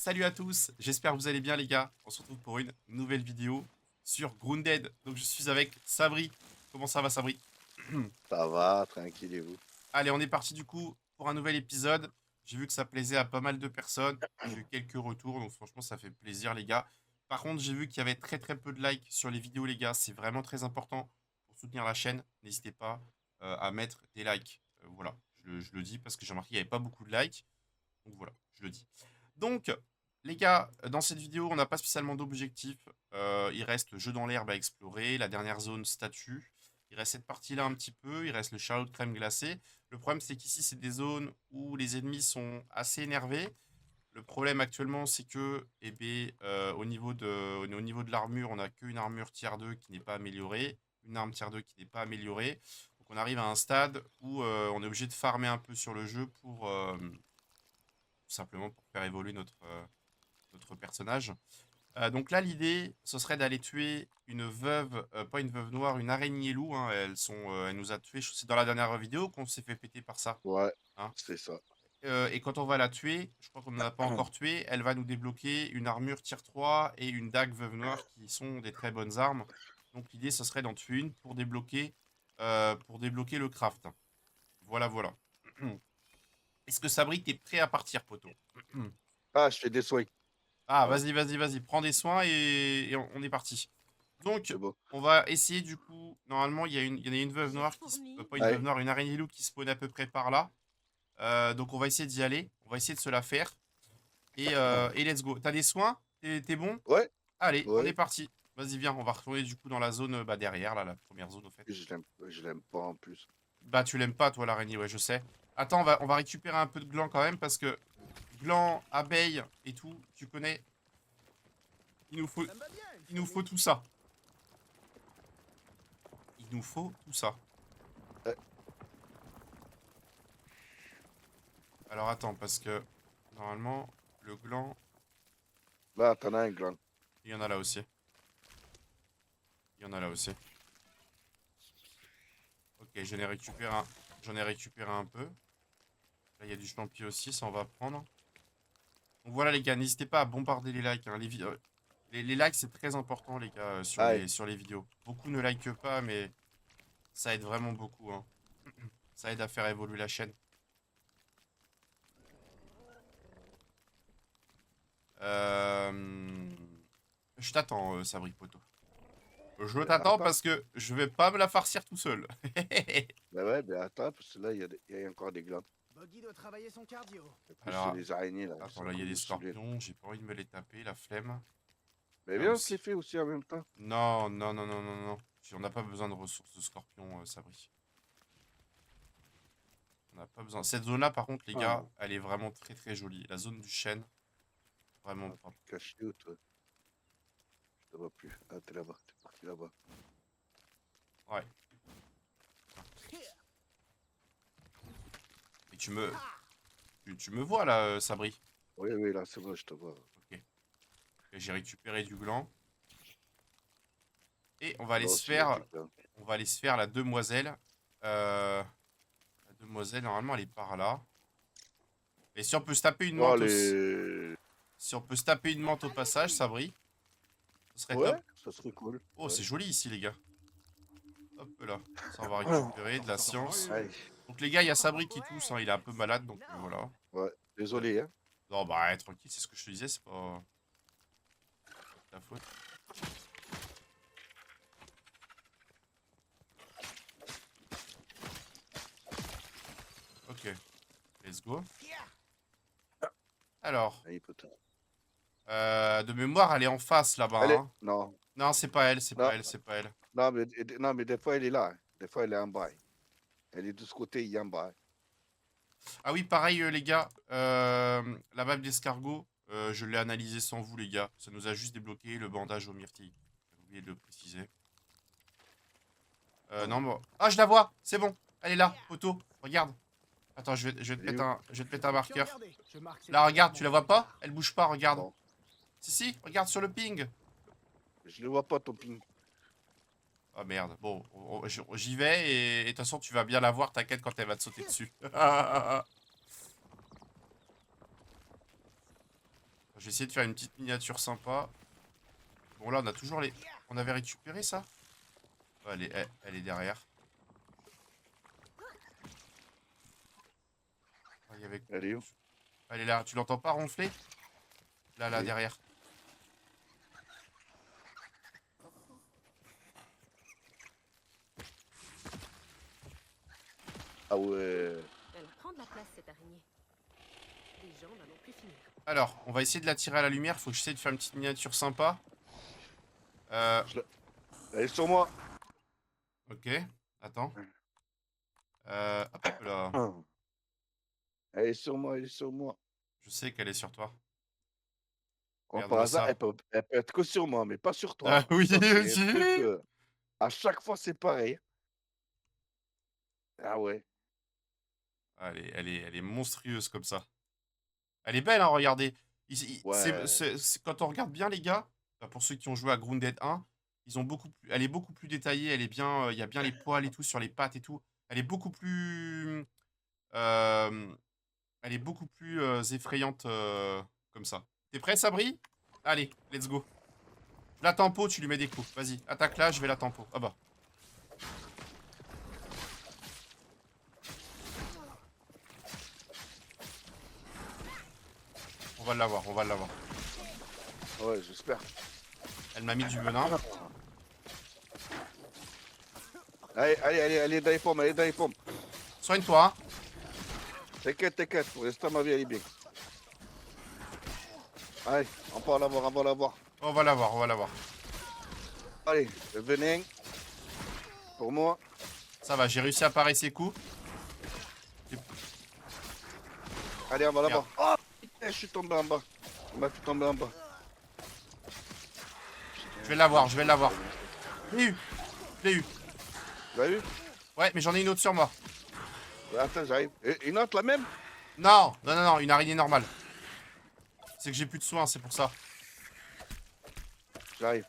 Salut à tous, j'espère que vous allez bien les gars. On se retrouve pour une nouvelle vidéo sur Grounded. Donc je suis avec Sabri. Comment ça va Sabri? Ça va, tranquille et vous? Allez, on est parti du coup pour un nouvel épisode. J'ai vu que ça plaisait à pas mal de personnes. J'ai eu quelques retours, donc franchement ça fait plaisir les gars. Par contre, j'ai vu qu'il y avait très très peu de likes sur les vidéos les gars. C'est vraiment très important pour soutenir la chaîne. N'hésitez pas à mettre des likes. Voilà, je le dis parce que j'ai remarqué qu'il n'y avait pas beaucoup de likes. Donc voilà, je le dis. Donc, les gars, dans cette vidéo, on n'a pas spécialement d'objectif. Il reste le jeu dans l'herbe à explorer, la dernière zone statue. Il reste cette partie-là un petit peu, il reste le chariot de crème glacée. Le problème, c'est qu'ici, c'est des zones où les ennemis sont assez énervés. Le problème actuellement, c'est que au niveau de l'armure, on n'a qu'une armure tier 2 qui n'est pas améliorée, une arme tier 2 qui n'est pas améliorée. Donc on arrive à un stade où on est obligé de farmer un peu sur le jeu pour, tout simplement pour faire évoluer notre personnage. Donc là, l'idée, ce serait d'aller tuer une veuve, pas une veuve noire, une araignée loup, hein. Elle nous a tués. C'est dans la dernière vidéo qu'on s'est fait péter par ça, Ouais, hein. c'est ça. Et quand on va la tuer, je crois qu'on ne l'a pas encore tuée, elle va nous débloquer une armure tier 3 et une dague veuve noire qui sont des très bonnes armes. Donc l'idée, ce serait d'en tuer une pour débloquer le craft. Voilà, voilà. Est-ce que Sabri, t'es prêt à partir, poteau? Ah, je fais des soins. Ah, Ouais, vas-y, vas-y, vas-y. Prends des soins et on est parti. Donc, c'est bon. on va essayer du coup. Normalement, il y en a une veuve J'ai noire fourni. pas une veuve Allez, noire, une araignée loup qui spawn à peu près par là. Donc, on va essayer d'y aller. On va essayer de se la faire. Et let's go. T'as des soins? T'es bon? ouais, Allez, on est ouais. parti. Vas-y, viens. On va retourner du coup dans la zone derrière, là, la première zone au fait. Je l'aime pas en plus. Bah, tu l'aimes pas, toi, l'araignée, ouais, je sais. Attends, on va récupérer un peu de gland quand même parce que gland, abeille et tout, tu connais. Il nous faut, Ça me va bien, une il nous faut fourmi. tout ça. Il nous faut tout ça. Euh, Alors attends, parce que normalement, le gland, Là, t'en as un grand. il y en a là aussi. Il y en a là aussi. Ok, j'en ai récupéré un peu. Là, il y a du champi aussi, ça on va prendre. Donc voilà les gars, n'hésitez pas à bombarder les likes, hein. Les likes c'est très important les gars Allez, sur les vidéos. Beaucoup ne likent pas, mais ça aide vraiment beaucoup, hein. Ça aide à faire évoluer la chaîne. Euh... Je t'attends, Sabri Poto. Je ben, t'attends attends. parce que je vais pas me la farcir tout seul. Ben ouais, ben attends, parce que là, il y a encore des glands. Boggy doit travailler son cardio. En plus, c'est Alors, les araignées, là. Elles attends, sont là, il y a comme des nous cibler. scorpions. J'ai pas envie de me les taper, la flemme. Mais Là viens, on se les aussi. fait aussi en même temps. Non, non, non, non, non, non. On n'a pas besoin de ressources de scorpions, Sabri. On n'a pas besoin. Cette zone-là, par contre, les gars, Ah, elle est vraiment très très jolie. La zone du chêne, vraiment ah, propre. t'es caché où, toi? Je te vois plus. Ah, t'es là-bas. T'es parti là-bas. Ouais. Et tu me vois là, Sabri. Oui, oui, là, c'est bon, je te vois. Ok. Et j'ai récupéré du gland. Et on va aller Là se aussi, il y a faire, des glands. on va aller se faire la demoiselle. La demoiselle, normalement, elle est par là. Et si on peut se taper une Oh, menthe aussi. les... Si on peut se taper une menthe au passage, Sabri, ce serait Ouais, top. ça serait cool. Oh, Ouais. c'est joli ici, les gars. Hop là. Ça, on va récupérer de la science. Allez, Donc, les gars, il y a Sabri qui tousse, hein. Ouais, Il est un peu malade, donc excellent. voilà. ouais. Euh, Désolé, hein. non, bah, tranquille, c'est ce que je te disais, c'est pas ta faute. Ok, let's go. Alors, Allez, poteau. de mémoire, elle est en face là-bas, Allez, hein. non, Non, c'est pas elle, c'est pas non, elle, c'est pas elle. non, mais des fois, elle est là, hein. Des fois, elle est en bas, hein. Elle est de ce côté, il est en bas, hein. Ah oui, pareil, les gars. La map d'escargot, je l'ai analysée sans vous, les gars. Ça nous a juste débloqué le bandage aux myrtilles. J'ai oublié de le préciser. Non, bon. Ah, je la vois. C'est bon. Elle est là, poteau. Regarde. Attends, je vais te Elle est mettre où? je vais te mettre un Aucun marqueur. regardé. Je marque cette Là, zone regarde, sur tu mon la vois pas? inventar. Elle bouge pas, regarde. Non, Si, si, regarde sur le ping. je ne vois pas ton ping. Ah merde. Bon, j'y vais et de toute façon, tu vas bien la voir, t'inquiète, quand elle va te sauter dessus. Je vais essayer de faire une petite miniature sympa. Bon, là, on a toujours les... On avait récupéré ça? Ouais, elle est derrière. Ah, il y avait... Elle est où? Elle est là. Tu l'entends pas ronfler? Là, Oui. derrière. Ah ouais. Elle prend de la place, cette araignée. Les gens n'en ont plus fini. Alors, on va essayer de la tirer à la lumière. Faut que j'essaie de faire une petite miniature sympa. Elle est sur moi. Ok. Attends. Hop là. Elle est sur moi, elle est sur moi. Je sais qu'elle est sur toi. Comme par Regarde-moi hasard, ça. elle peut être que sur moi, mais pas sur Ah toi. oui, Ça, c'est un aussi. truc, à chaque fois, c'est pareil. Ah ouais. Ah, elle est monstrueuse comme ça. Elle est belle, hein, regardez. Ouais. Quand on regarde bien, les gars, enfin, pour ceux qui ont joué à Grounded 1, elle est beaucoup plus détaillée. Elle est bien, il y a bien les poils et tout sur les pattes et tout. Elle est beaucoup plus, euh, elle est beaucoup plus effrayante comme ça. T'es prêt, Sabri? Allez, let's go. La tempo, tu lui mets des coups. Vas-y, attaque là, je vais la tempo. Ah bah. On va l'avoir, on va l'avoir. Ouais, j'espère. Elle m'a mis du venin. Allez, dans les pommes, allez dans les pommes. Soigne-toi, hein. T'inquiète, t'inquiète. Pour l'instant, ma vie, elle est bien. Allez, on va l'avoir, on va l'avoir. On va l'avoir, on va l'avoir. Allez, le venin. Pour moi. Ça va, j'ai réussi à parer ses coups. Allez, on va Regarde. l'avoir. Oh, putain, je suis tombé en bas. Il m'a fait tomber en bas. Je vais l'avoir, je vais l'avoir. Je l'ai eu, je l'ai eu. Vous avez vu? Ouais, mais j'en ai une autre sur moi. Ouais, attends, j'arrive. Une autre, la même? Non, non, non, non, une araignée normale. C'est que j'ai plus de soins, c'est pour ça. J'arrive.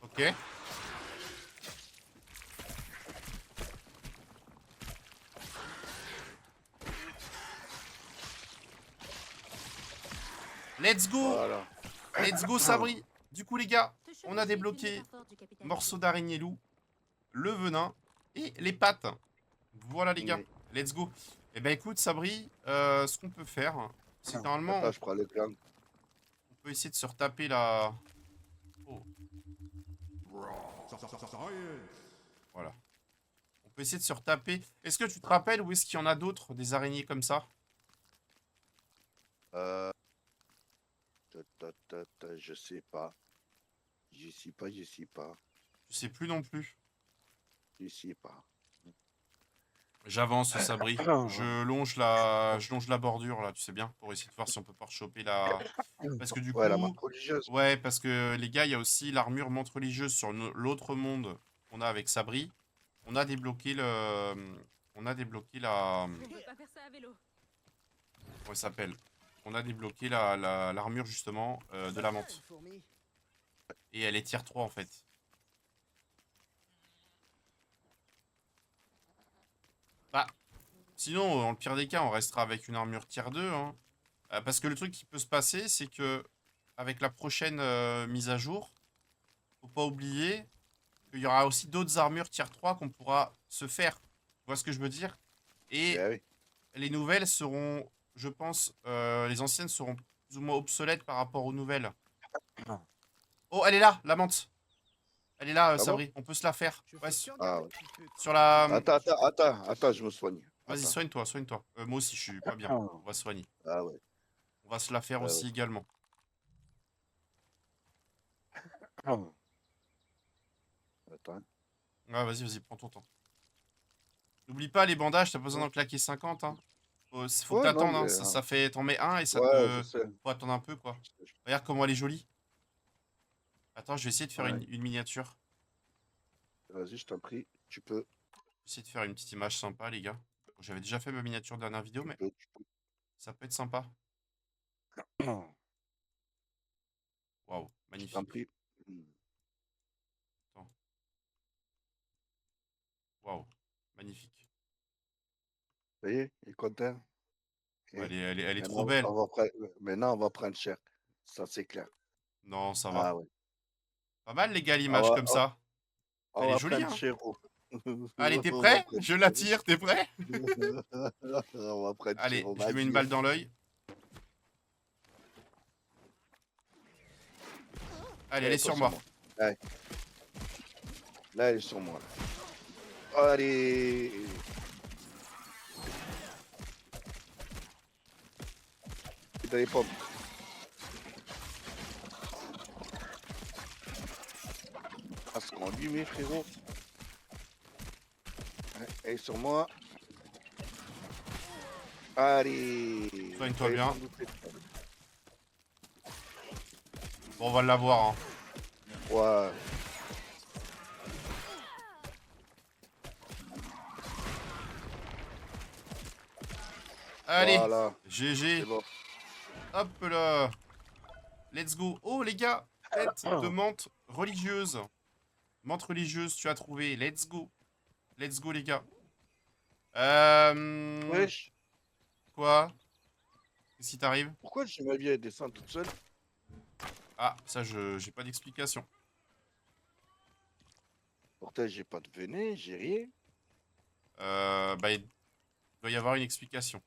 Ok. Let's go. Voilà. Let's go, Sabri. Du coup, les gars, Ce on a chevalier est une débloqué métaphore du capitalisme. morceau d'araignée loup, le venin et les pattes. Voilà, les gars. Oui. Let's go. Eh ben, écoute, Sabri, ce qu'on peut faire, c'est que normalement, Attends, je prends le gland. on peut essayer de se retaper la... Oh, voilà. On peut essayer de se retaper. Est-ce que tu te rappelles où est-ce qu'il y en a d'autres, des araignées comme ça? Euh... Je sais pas. Je sais pas, je sais pas. Je sais plus non plus. Je sais pas. J'avance, Sabri. Je longe la bordure, là, tu sais bien, pour essayer de voir si on peut pas choper la... Parce que du Ouais, la coup... marque religieuse. Ouais, parce que les gars, il y a aussi l'armure montre religieuse sur l'autre monde qu'on a avec Sabri. On a débloqué le... On a débloqué la... On peut pas faire ça à vélo. Comment elle s'appelle? On a débloqué l'armure, justement, de la menthe. Fourmi. Et elle est tier 3, en fait. Bah, sinon, dans le pire des cas, on restera avec une armure tier 2, hein. Parce que le truc qui peut se passer, c'est que avec la prochaine mise à jour, faut pas oublier qu'il y aura aussi d'autres armures tier 3 qu'on pourra se faire. Tu vois ce que je veux dire? Et Eh oui. les nouvelles seront, je pense, les anciennes seront plus ou moins obsolètes par rapport aux nouvelles. Oh, elle est là, la menthe. Elle est là, Ah bon? Sabri. On peut se la faire. Je Ouais, fais que Ah regarder, ouais. petite pute. sur la... Attends, je me soigne. Vas-y, Attends. soigne-toi, soigne-toi. Moi aussi, je suis pas bien. On va se soigner. Ah ouais. On va se la faire Ah ouais. aussi également. Attends. Ouais, vas-y, vas-y, prends ton temps. N'oublie pas les bandages, t'as pas besoin d'en claquer 50, hein. Faut que Ouais, non, t'attendes, mais. hein. Ça fait... T'en mets un et ça Ouais, je te... sais. Faut attendre un peu, quoi. Je sais. Regarde comment elle est jolie. Attends, je vais essayer de faire Ouais. une miniature. Vas-y, je t'en prie. Tu peux. Je vais essayer de faire une petite image sympa, les gars. J'avais déjà fait ma miniature dernière vidéo, Tu mais peux. ça peut être sympa. Waouh, Je t'en magnifique. prie. Attends. Waouh, magnifique. Ça y est, il est content. Elle est trop Maintenant, belle. maintenant, on va prendre cher. Ça, c'est clair. Non, ça va. Ah ouais. Pas mal, les gars, On l'image va, comme on, ça. on Elle est va jolie, prendre hein. cher. Allez, t'es On va prêt? prendre Je cher. l'attire, t'es prêt? On va prendre cher. Allez, je lui mets une Vas-y. balle dans l'œil. Allez, elle est sur Attention, moi. moi. Ouais. Là, elle est sur moi. Allez. Et dans les pommes. Ah, ce qu'on lui met, frérot. Ouais, elle est sur moi. Allez. Soigne-toi Elle est bien. sans doute- Bon, on va l'avoir, hein. Ouais. Allez, Voilà. GG. C'est bon. Hop là. Let's go. Oh, les gars, tête de menthe religieuse. Menthe religieuse, tu as trouvé. Let's go. Let's go, les gars. Wesh. Quoi? Qu'est-ce qui t'arrive? Pourquoi j'ai ma vie elle descend toute seule? Ah, ça, j'ai pas d'explication. Pourtant, j'ai pas de venin, j'ai rien. Bah, il doit y avoir une explication.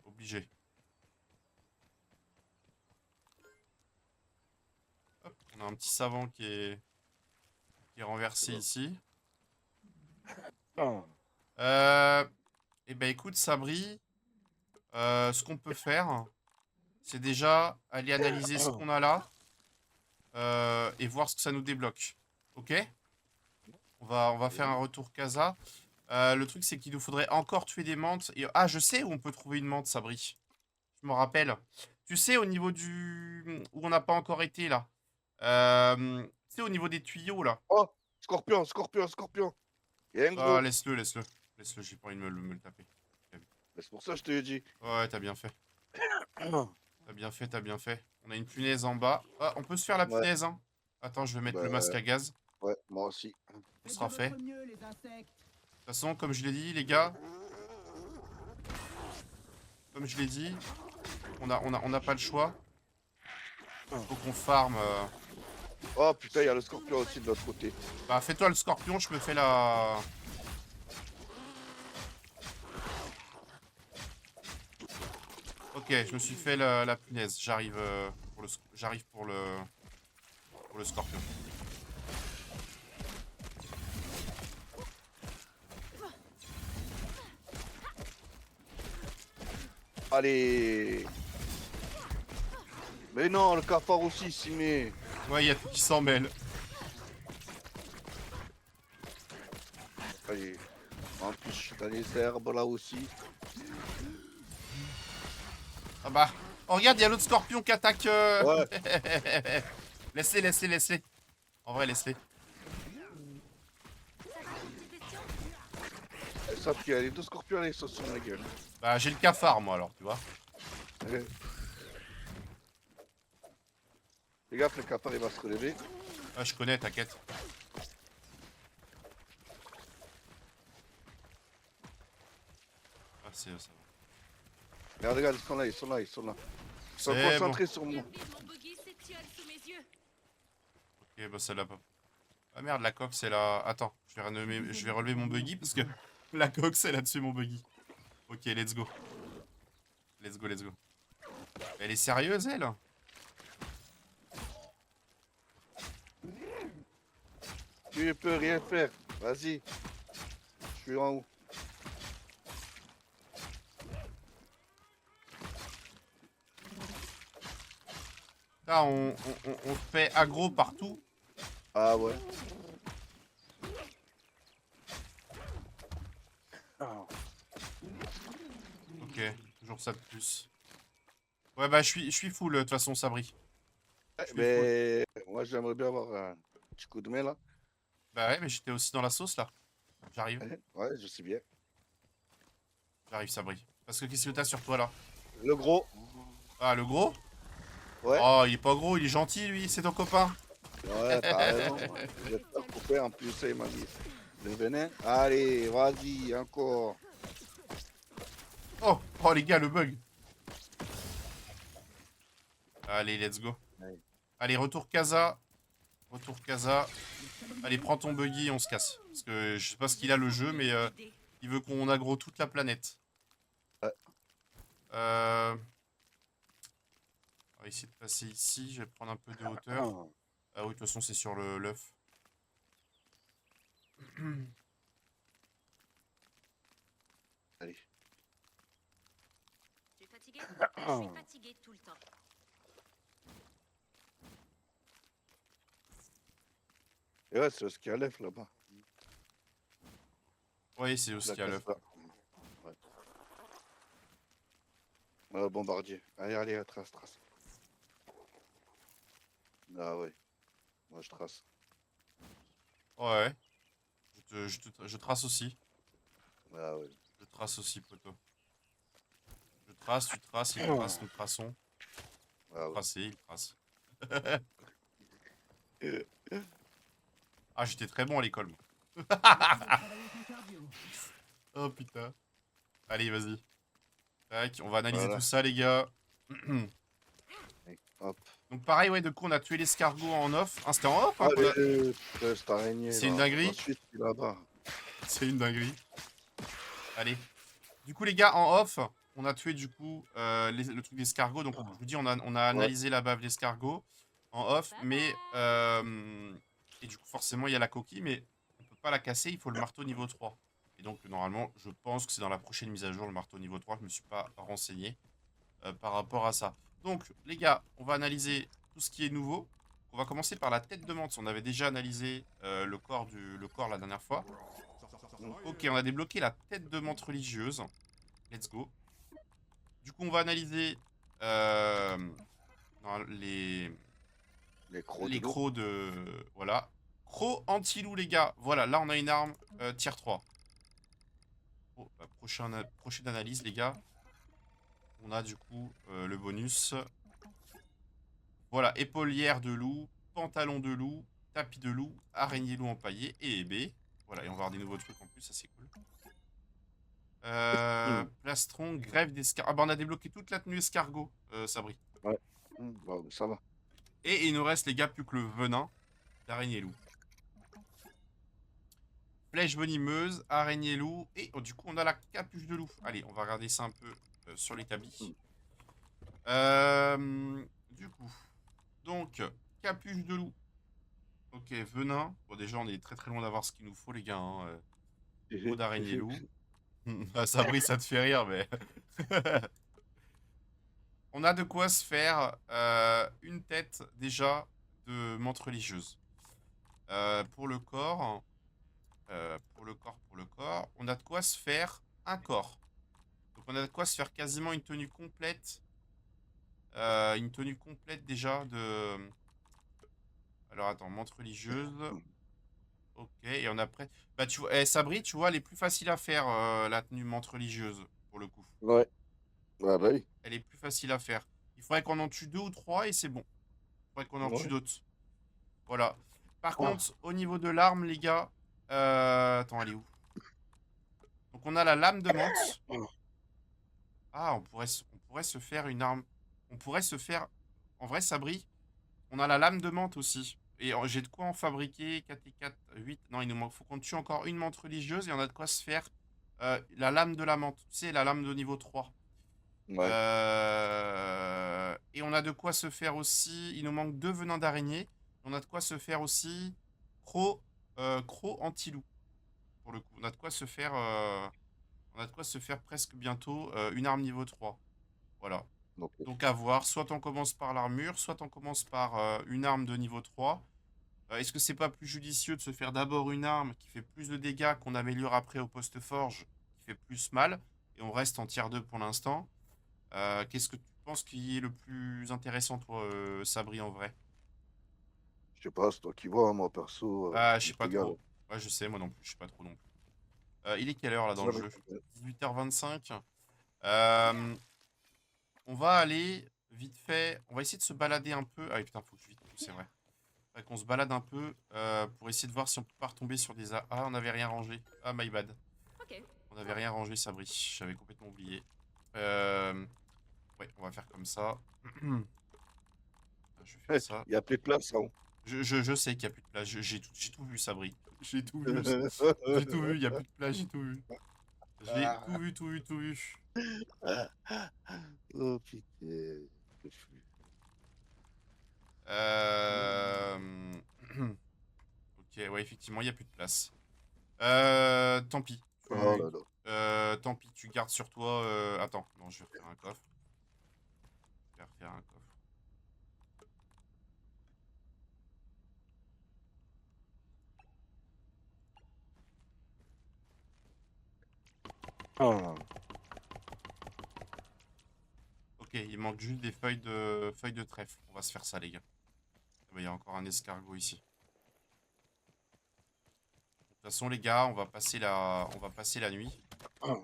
Obligé. Hop, on a un petit savant qui est renversé ici. Et ben écoute, Sabri, ce qu'on peut faire, c'est déjà aller analyser ce qu'on a là et voir ce que ça nous débloque. Ok? On va faire un retour casa. Le truc, c'est qu'il nous faudrait encore tuer des mantes. Ah, je sais où on peut trouver une mante, Sabri. Je me rappelle. Tu sais, au niveau du... où on n'a pas encore été, là. Tu sais, au niveau des tuyaux, là. Oh, scorpion, scorpion, scorpion. Il y a un gros. Ah, laisse-le, laisse-le. Laisse-le, j'ai pas envie de me le taper. C'est pour ça que je te l'ai dit. Ouais, t'as bien fait. T'as bien fait, t'as bien fait. On a une punaise en bas. Ah, on peut se faire la Ouais. punaise, hein. Attends, je vais mettre le Bah, masque à gaz. ouais, moi aussi. Ce sera fait. De toute Mieux, les insectes. façon, comme je l'ai dit, les gars. Comme je l'ai dit, on a pas le choix. Faut qu'on farm. Oh putain, il y a le scorpion aussi de l'autre côté. Bah, fais-toi le scorpion, je me fais la... Ok, je me suis fait la punaise. J'arrive j'arrive pour le scorpion. Allez. Mais non, le cafard aussi s'y met. Ouais, il y a tout qui s'en mêle. Allez. En plus, je suis dans les herbes là aussi. Ah bah. Oh, regarde, il y a l'autre scorpion qui attaque. Ouais. Laisse-les, laisse-les, laisse-les. En vrai, laisse-les. Ça, puis il y a les deux scorpions là, ils sont sur la gueule. Bah, j'ai le cafard, moi, alors, tu vois. Ouais. Les gars, le cafard il va se relever. Ah, je connais, t'inquiète. Ah, c'est ça va. Regarde, ils sont là, ils sont là, ils sont là. Ils sont C'est concentrés sur moi. Mon buggy s'étiole sous mes yeux. Ok, bah celle-là pas. Ah merde, la coque c'est là. Attends, je vais relever mon buggy parce que la coque c'est là-dessus mon buggy. Ok, let's go. Let's go, let's go. Elle est sérieuse, elle? Tu ne peux rien faire. Vas-y. Je suis en haut. Là, on fait aggro partout. Ah ouais. Ah. Ok, toujours ça de plus. Ouais, bah je suis full de toute façon, Sabri. suis Mais moi j'aimerais bien avoir un petit coup de main là. Bah ouais, mais j'étais aussi dans la sauce là. J'arrive, Ouais, je sais bien. j'arrive, Sabri. Parce que qu'est-ce que t'as sur toi là? Le gros. Ah, le gros? Ouais. Oh, il est pas gros, il est gentil lui, c'est ton copain. Ouais, t'as raison. Je vais te faire couper en plus, il m'a dit. Le venin. Allez, vas-y, encore. Oh, Oh les gars, le bug. Allez, let's go. Ouais. Allez, retour casa. Retour casa. Allez, prends ton buggy, on se casse. Parce que je sais pas ce qu'il a le jeu, mais il veut qu'on aggro toute la planète. Ouais. On va essayer de passer ici. Je vais prendre un peu de hauteur. Ah oui, de toute façon, c'est sur l'œuf. Allez. Tu es fatigué? Je suis fatigué tout le temps. Et ouais, c'est ce qu'il y a lève là-bas. Oui, c'est aussi La qu'il y a l'œuf. casse là. Ouais. Bombardier. Allez, allez, trace, trace. Ah ouais. Moi, je trace. Ouais. Je trace aussi. Ah ouais. Je trace aussi, poteau. Je trace, tu traces, il trace, nous traçons. Ah ouais. Tracer, il trace. Ah, j'étais très bon à l'école, moi. Travailler son cardio. Oh putain. Allez, vas-y. Tac, on va analyser Voilà. tout ça, les gars. Hop. Donc pareil, ouais, du coup, on a tué l'escargot en off. Ah, c'était en off, hein, qu'on a... Allez, cette araignée C'est là. une dinguerie. Ensuite, là-bas. C'est une dinguerie. Allez. Du coup, les gars, en off, on a tué, du coup, le truc d'escargot. Donc, je vous dis, on a analysé la bave d'escargot en off. Mais... et du coup, forcément, il y a la coquille, mais on peut pas la casser. Il faut le marteau niveau 3. Et donc, normalement, je pense que c'est dans la prochaine mise à jour, le marteau niveau 3. Je me suis pas renseigné par rapport à ça. Donc, les gars, on va analyser tout ce qui est nouveau. On va commencer par la tête de menthe. On avait déjà analysé le corps la dernière fois. Ok, on a débloqué la tête de menthe religieuse. Let's go. Du coup, on va analyser non, Les crocs les de l'eau. crocs de... Voilà. Crocs anti-loup, les gars. Voilà, là, on a une arme tier 3. Oh, bah, prochaine analyse, les gars. On a du coup le bonus. Voilà, épaulière de loup, pantalon de loup, tapis de loup, araignée loup empaillé et ébé. Voilà, et on va avoir des nouveaux trucs en plus, ça c'est cool. Plastron, grève d'escargot. Ah bah on a débloqué toute la tenue escargot, Sabri. Ouais. Bon, ça va. Et il nous reste les gars plus que le venin d'araignée loup. Flèche venimeuse, araignée loup, et oh, du coup on a la capuche de loup. Allez, on va regarder ça un peu sur l'établi. Du coup, donc, capuche de loup. Ok, venin. Bon, déjà, on est très très loin d'avoir ce qu'il nous faut, les gars. Hein. Peau d'araignée loup. Ah, Sabri, ça te fait rire, mais. On a de quoi se faire une tête, déjà, de menthe religieuse. Pour le corps. Pour le corps. On a de quoi se faire un corps. Donc, on a de quoi se faire quasiment une tenue complète. Une tenue complète, déjà, de. Alors, attends, menthe religieuse. Ok, et on a prêt. Bah, tu vois, Sabri, tu vois, elle est plus facile à faire, la tenue menthe religieuse, pour le coup. Ouais. Ah bah oui. Elle est plus facile à faire. Il faudrait qu'on en tue 2 ou 3 et c'est bon. Il faudrait qu'on en tue Ouais. d'autres. Voilà. Par Ah. contre, au niveau de l'arme, les gars. Attends, elle est où? Donc, on a la lame de menthe. Ah, on pourrait se faire une arme. On pourrait se faire. En vrai, Sabri, on a la lame de menthe aussi. Et j'ai de quoi en fabriquer 4 et 4, 8. Non, il nous manque. Faut qu'on tue encore une menthe religieuse et on a de quoi se faire la lame de la menthe. Tu sais, la lame de niveau 3. Ouais. Et on a de quoi se faire aussi. Il nous manque 2 venins d'araignée. On a de quoi se faire aussi croc anti-loup. Pour le coup, on a de quoi se faire. On a de quoi se faire presque bientôt une arme niveau 3. Voilà. Ok. Donc à voir. Soit on commence par l'armure, soit on commence par une arme de niveau 3. Est-ce que c'est pas plus judicieux de se faire d'abord une arme qui fait plus de dégâts qu'on améliore après au poste forge, qui fait plus mal, et on reste en tier 2 pour l'instant. Qu'est-ce que tu penses qui est le plus intéressant, toi, Sabri, en vrai? Je sais pas, c'est toi qui vois, hein, moi perso. Ah, je sais Je pas regarde. trop. Ouais, je sais, moi non plus, je sais pas trop non plus. Il est quelle heure là dans le Ça va. jeu? 18h25. On va aller vite fait. On va essayer de se balader un peu. Ah oui, putain, faut que je vite, c'est vrai. Faudrait qu'on se balade un peu pour essayer de voir si on peut pas retomber sur des... Ah, on n'avait rien rangé. Ah, my bad. Ok. On n'avait rien rangé, Sabri. J'avais complètement oublié. Ouais, on va faire comme ça. Je vais faire ça. Il n'y a plus de place, hein. Je sais qu'il n'y a plus de place. J'ai tout vu, Sabri. J'ai tout vu. J'ai tout vu, il n'y a plus de place, j'ai tout vu. J'ai tout vu, tout vu, tout vu. Oh putain. Je suis- Euh... Ok, ouais, effectivement, il n'y a plus de place. Tant pis. Oh là là. Tant pis, tu gardes sur toi. Attends, non, je vais refaire un coffre. Je vais refaire un coffre. Ah. Ok, il manque juste des feuilles de trèfle. On va se faire ça, les gars. Ah bah, il y a encore un escargot ici. De toute façon, les gars, on va passer la nuit. Ah.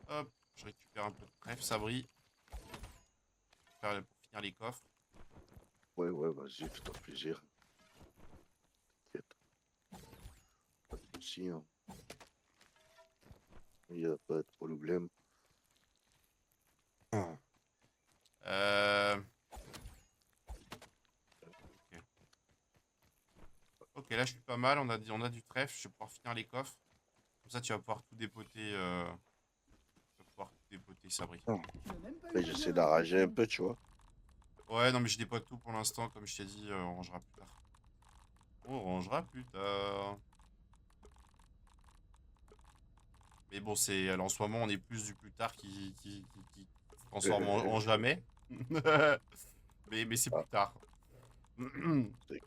Hop, je récupère un peu de trèfle, Sabri. Pour finir les coffres. Ouais, ouais, vas-y, fais-toi plaisir. T'inquiète. Pas de soucis, hein. Il n'y a pas de problème. Ah. Euh... Ok. Ok, là je suis pas mal. On a du trèfle. Je vais pouvoir finir les coffres. Comme ça, tu vas pouvoir tout dépoter. Tu vas pouvoir tout dépoter, Sabri. Ah. Tu n'as même pas eu Après, besoin j'essaie de d'arranger un réflexion. peu, tu vois. Ouais, non, mais je dépote tout pour l'instant. Comme je t'ai dit, on rangera plus tard. On rangera plus tard. Mais bon, c'est en ce moment, on est plus du plus tard qui se transforme en jamais. Mais c'est Ah, plus tard. c'est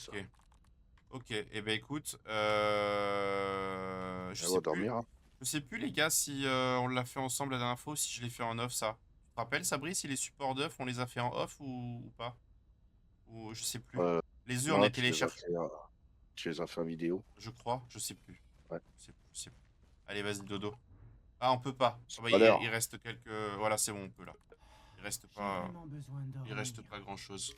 ça. Ok. Ok. Et ben écoute, Elle va dormir, hein. je sais plus les gars si on l'a fait ensemble la dernière fois ou si je l'ai fait en off ça. Tu te rappelles Sabri si les supports d'œufs on les a fait en off ou pas? Ou je sais plus. Euh, Les œufs on non, était les chercher. tu les as fait en vidéo. Je crois, je sais plus. Ouais. Je sais plus. Allez, vas-y dodo. Ah, on peut pas. Ah C'est bah, pas il l'heure. reste quelques. Voilà, c'est bon, on peut là. Il reste J'ai pas. vraiment besoin de Il reste dormir. pas grand chose.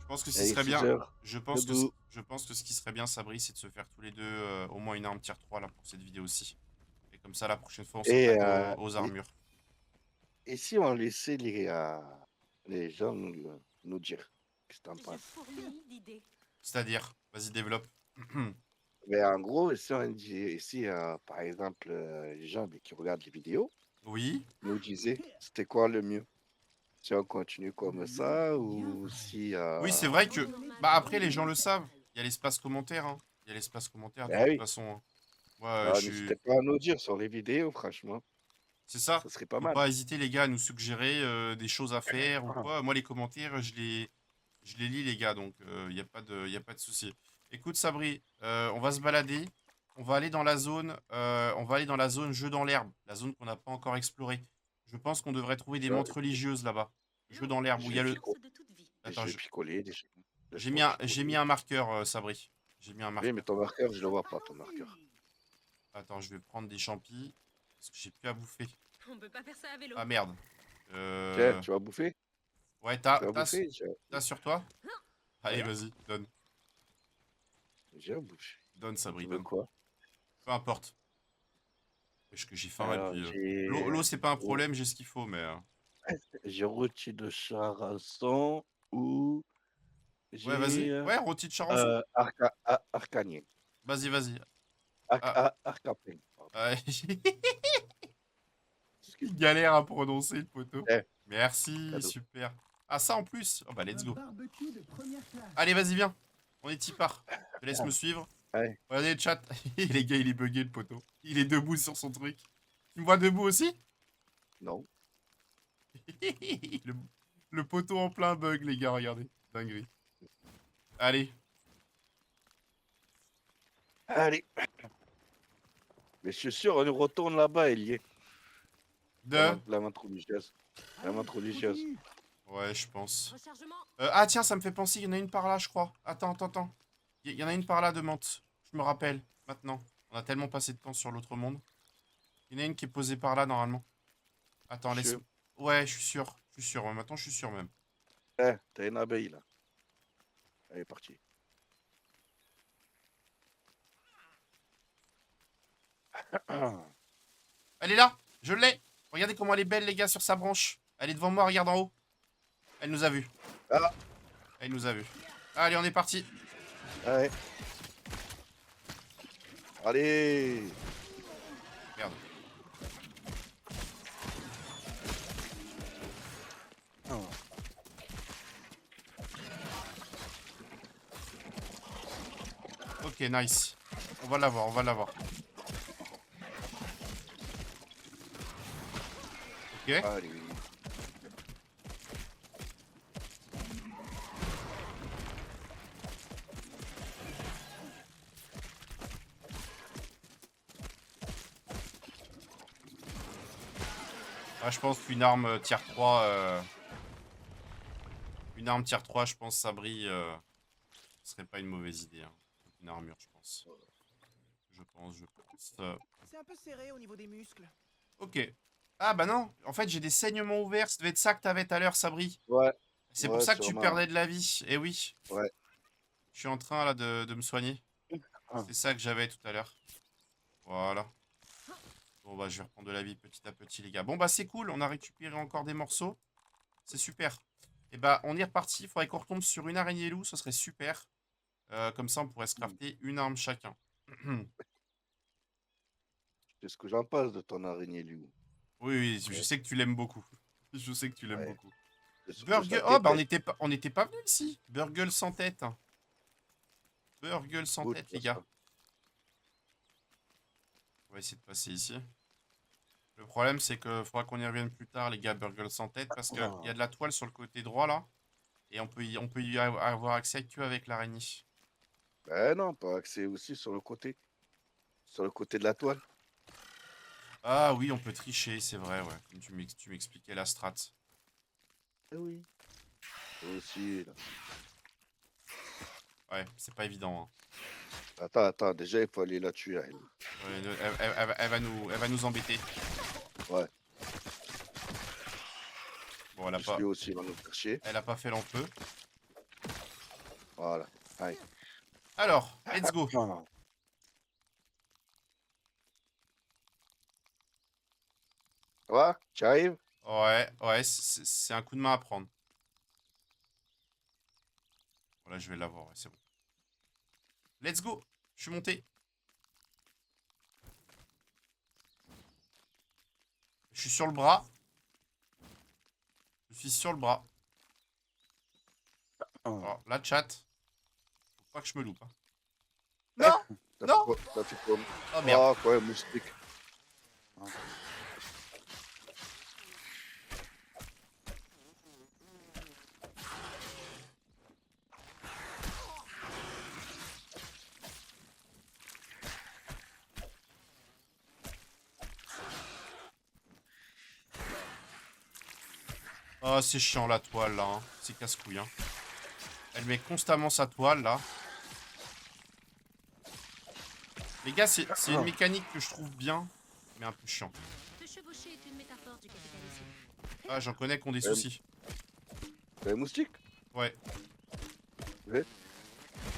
Je pense que ce qui Allez, serait 6 bien. heures. Debout. Je pense que ce qui serait bien, Sabri, c'est de se faire tous les deux au moins une arme tier 3 là pour cette vidéo aussi. Et comme ça, la prochaine fois, on Et, s'attaque aux et, armures. et si on laissait les gens nous dire qu'est-ce que t'en Je penses? fourmille d'idées. C'est-à-dire, vas-y, développe. Mais en gros, si on dit, si par exemple, les gens qui regardent les vidéos Oui. nous disaient c'était quoi le mieux? Si on continue comme ça ou si. Oui, c'est Les vrai gens que. normales Bah, après, les vivent gens le savent. mal. Il y a l'espace commentaire, hein. Il y a l'espace commentaire de Ben toute oui, façon, hein. Moi, je bah, suis. n'hésitez pas à nous dire sur les vidéos, franchement. C'est ça. Ça serait pas Faut mal. pas hésiter, les gars, à nous suggérer des choses à faire ou Ah, quoi. Moi, les commentaires, je les lis, les gars, donc il y a pas de souci. Écoute, Sabri, on va se balader. On va aller dans la zone, on va aller dans la zone jeu dans l'herbe, la zone qu'on n'a pas encore explorée. Je pense qu'on devrait trouver des là, montres religieuses là-bas. Jeu dans l'herbe où il y j'ai a le. picolé, Source de toute vie. Attends, picolé déjà. j'ai Laisse-moi j'ai mis picoler. un marqueur, Sabri. J'ai mis un Oui, mais marqueur. ton marqueur, je le vois pas, ton marqueur. Attends, je vais prendre des champis parce que j'ai plus à bouffer. On peut pas faire ça à vélo. Ah merde. Tiens, Euh... tu vas bouffer? Ouais, Tu vas bouffer? t'as sur toi? Allez, Voilà, vas-y, donne. j'ai bouffé. Donne, Sabri, Tu veux donne. quoi? Peu importe. Parce que j'ai faim et Alors, puis. L'eau, c'est pas un oh, problème, j'ai ce qu'il faut, mais. j'ai rôti de charançon ou Ouais, j'ai vas-y. Ouais, rôti de charançon. arcanien. Vas-y, vas-y. Ah, Arcapin. ouais. Il Excuse-moi. galère à prononcer le poteau. Eh, Merci, cadeau. super. Ah, ça en plus. Oh bah, let's Un go. barbecue de première classe. Allez, vas-y, viens. On est y part. Je te laisse me suivre. Allez, Regardez le chat. Les gars, il est bugué, le poteau. Il est debout sur son truc. Tu me vois debout aussi? non. le, le poteau en plein bug, les gars, regardez. Dinguerie. Allez. Allez. Mais je suis sûr, on retourne là-bas, il y est. De. La menthe religieuse. La menthe religieuse. Continue. Ouais, je pense. Rechargement. Ah, tiens, ça me fait penser, il y en a une par là, je crois. Attends. Il y en a une par là de menthe. Je me rappelle, maintenant. On a tellement passé de temps sur l'autre monde. Il y en a une qui est posée par là, normalement. Attends, laisse... Sûr. Ouais, je suis sûr. Je suis sûr. Ouais, maintenant, je suis sûr même. Eh, t'as une abeille là. Elle est partie. Elle est là. Je l'ai. Regardez comment elle est belle, les gars, sur sa branche. Elle est devant moi, regarde en haut. Elle nous a vus. Ah, Elle nous a vus. Allez, on est parti. ouais. Allez. Merde. Ah. Ok, nice. On va l'avoir, on va l'avoir. Ok. Allez. Ah, je pense qu'une arme tier 3... Une arme tier 3, je pense, ça brille. Ce serait pas une mauvaise idée. Hein. Une armure, je pense. Je pense. C'est un peu serré au niveau des muscles. Ok. Ah bah non, en fait j'ai des saignements ouverts, ça devait être ça que t'avais tout à l'heure, Sabri. Ouais, C'est pour ouais, ça que tu sûrement. perdais de la vie. Eh oui, Ouais. je suis en train là de me soigner. Ah. C'est ça que j'avais tout à l'heure. Voilà. Bon bah je vais reprendre de la vie petit à petit les gars. Bon bah c'est cool, on a récupéré encore des morceaux. C'est super. Et bah on est reparti, il faudrait qu'on retombe sur une araignée loup, ce serait super. Comme ça on pourrait se crafter une arme chacun. C'est ce que j'en pense de ton araignée, Liu. Oui, oui, je Ouais. sais que tu l'aimes beaucoup. Je sais que tu l'aimes Ouais. beaucoup. C'est surtout Burgle... sa Oh bah tête, on était pas venu ici. Burgle sans tête. Burgle sans goûte, tête les ça. gars. On va essayer de passer ici. Le problème, c'est qu'il faudra qu'on y revienne plus tard, les gars, Burgle sans tête, parce qu'il y a de la toile sur le côté droit, là. Et on peut y avoir accès que avec l'araignée. Ben non, pas accès aussi sur le côté. Sur le côté de la toile. Ah oui, on peut tricher, c'est vrai, ouais. Comme tu m'expliquais la strat. Eh oui. Toi aussi, là. Ouais, c'est pas évident, hein. Attends, déjà, il faut aller la tuer, elle. Ouais, elle va nous embêter. Ouais. Bon, Plus lui aussi, il va nous faire chier. elle a pas fait l'enfeu. Voilà. Allez. Alors, let's go. Ah. Ça va? Tu arrives? Ouais, ouais, c'est un coup de main à prendre. Voilà, je vais l'avoir, ouais, c'est bon. Let's go. Je suis monté. Je suis sur le bras. Je suis sur le bras. Alors, la chat. Faut pas que je me loupe. Hein. Non. Non. T'as fait quoi? Oh merde. Ah, quoi, moustique. Oh, c'est chiant la toile là. Hein. C'est casse-couille. Hein. Elle met constamment sa toile là. Les gars, c'est une mécanique que je trouve bien, mais un peu chiant. Te chevaucher est une métaphore du capitalisme. Ah, j'en connais qui ont des soucis. T'as un moustique? Ouais.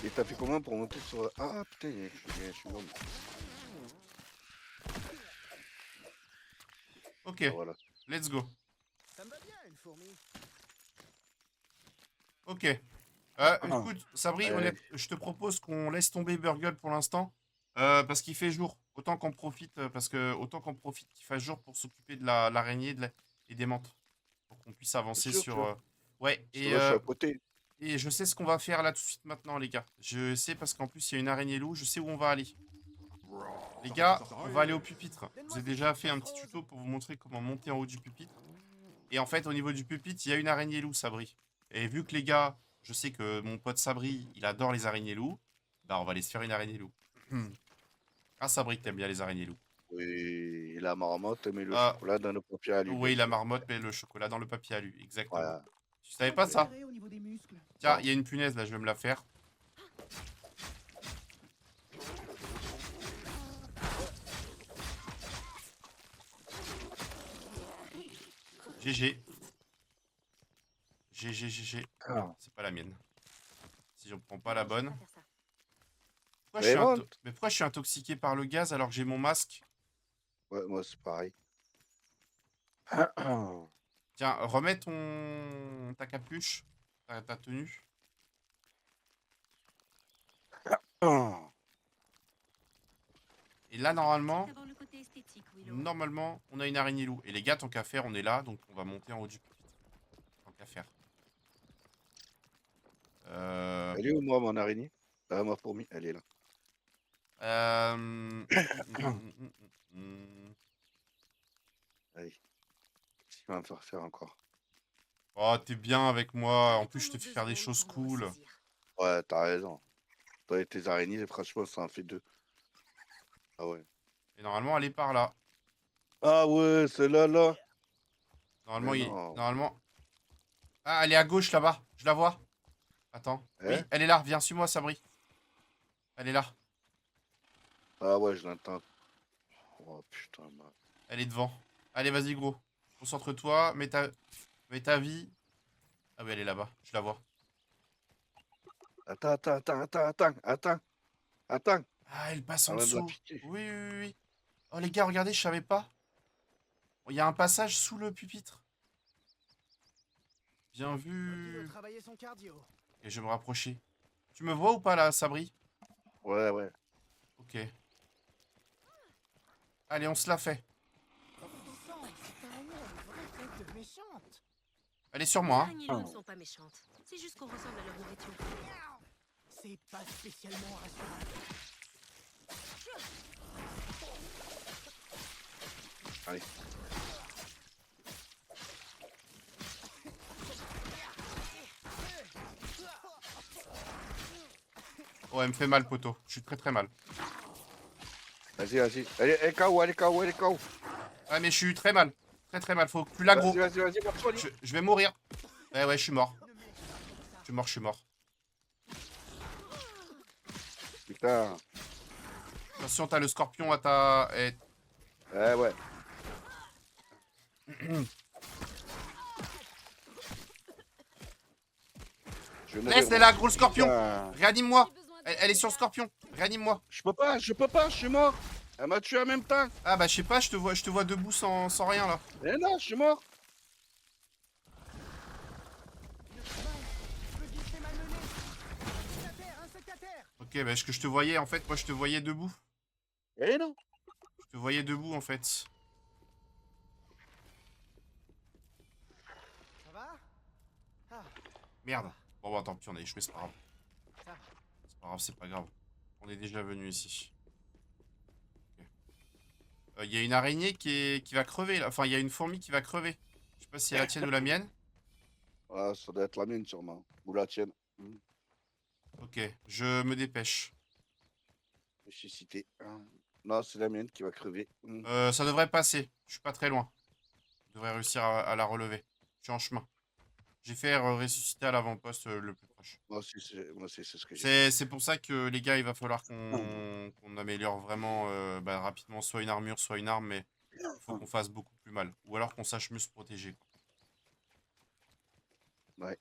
Et t'as fait comment pour monter sur... Ah, putain, je suis mort. Ok, Ah, voilà. let's go. Ça me va bien, une fourmi. Ok. Écoute, Sabri, je te propose qu'on laisse tomber Burgle pour l'instant. Parce qu'il fait jour. Autant qu'on profite, qu'il fasse jour pour s'occuper de l'araignée et des menthes. Pour qu'on puisse avancer sûr, sur. tu vois. Ouais, Je suis à côté. et je sais ce qu'on va faire là tout de suite maintenant, les gars. Je sais parce qu'en plus, il y a une araignée loup, je sais où on va aller. Les gars, on va aller au pupitre. Je vous ai déjà fait un petit tuto pour vous montrer comment monter en haut du pupitre. Et en fait, au niveau du pupitre, il y a une araignée loup, Sabri. Et vu que les gars, je sais que mon pote Sabri, il adore les araignées loups, bah on va aller se faire une araignée loup. Ah, Sabri, t'aimes bien les araignées loups. Oui, et la marmotte met le Ah. chocolat dans le papier à lui. Oui, la marmotte met le chocolat dans le papier à lui, exactement. Voilà. Tu savais pas ça? Serré au niveau des muscles. Tiens, il y a une punaise là, je vais me la faire. GG. GG, GG. Non, Ah. c'est pas la mienne. Si je prends pas Non, la je peux bonne. pas faire ça. Pourquoi je Mais suis bon. Mais pourquoi je suis intoxiqué par le gaz alors que j'ai mon masque? Ouais, moi, c'est pareil. Tiens, remets ta capuche, ta tenue. Et là, normalement, D'abord le côté esthétique, Willow. normalement, on a une araignée loup. Et les gars, tant qu'à faire, on est là, donc on va monter en haut du pupitre. Tant qu'à faire. Elle est où, moi, mon araignée? Ma fourmi, elle est là. Allez, qu'est-ce qu'il va me faire faire encore? Oh, t'es bien avec moi. En plus, je te Arrêtons-nous fais 2 faire des secondes choses pour me cool. ressaisir. Ouais, t'as raison. Toi et tes araignées, franchement, ça en fait 2. Ah ouais. Et normalement, elle est par là. Ah ouais, celle-là, là. Normalement, Mais non. normalement. Ah, elle est à gauche là-bas. Je la vois. Attends. Oui, Hein? elle est là. Viens, suis-moi, Sabri. Elle est là. Ah ouais, je l'entends. Oh putain, Elle est devant. Allez, vas-y, gros. Concentre-toi. Mets ta vie. Ah oui, elle est là-bas. Je la vois. Attends. Attends. Ah, elle passe en Avant de la dessous. piquer. Oui, oui, oui, oui. Oh, les gars, regardez, je savais pas. Il y a un passage sous le pupitre. Bien Faut qu'il vu. travailler son cardio. Et je vais me rapprocher. Tu me vois ou pas, là, Sabri? Ouais, ouais. Ok. Allez, on se la fait. Oh, sang, cette araignée a une vraie tête de méchante. Elle est sur Les moi, hein. araignées loups ne sont pas méchantes. C'est juste qu'on ressemble à leur nourriture. C'est pas spécialement rassurant. Allez. Oh, elle me fait mal, poteau. Je suis très très mal. Vas-y. Elle est KO, elle est KO, elle est KO. Ouais, mais je suis très mal. Très très mal. Faut que tu l'aggro. Vas-y, va te soigner. Je vais mourir. Ouais, je suis mort. Ne mets pas comme ça. Je suis mort. Putain. Attention, t'as le scorpion à ta... Ouais. Je vais mourir, Laisse, moi. elle a gros le scorpion. Putain. Réanime-moi. J'ai besoin Elle est sur le scorpion. Réanime-moi. Je peux pas, je suis mort. Elle m'a tué en même temps. Ah bah je sais pas, je te vois debout sans rien là. Mais non, je suis mort. Le guichet est malmené. Insecte à terre. Ok, bah ce que je te voyais en fait, moi je te voyais debout. Eh non. Je te voyais debout en fait. Ça va? Ah, Merde. Bon bah tant pis, on a échoué, c'est pas grave. ça va. C'est pas grave, c'est pas grave. On est déjà venu ici. Il y a une araignée qui va crever là. Enfin, il y a une fourmi qui va crever. Je sais pas si c'est la tienne ou la mienne. Ah, ça doit être la mienne sûrement. Ou la tienne. Ok, je me dépêche. Ressuscité. Non, c'est la mienne qui va crever. Ça devrait passer. Je suis pas très loin. Je devrais réussir à la relever. Je suis en chemin. J'ai fait ressusciter à l'avant-poste le plus proche. Moi aussi, c'est ce que j'ai fait. C'est pour ça que les gars, il va falloir qu'on améliore vraiment rapidement soit une armure, soit une arme, mais il faut qu'on fasse beaucoup plus mal. Ou alors qu'on sache mieux se protéger. Ouais.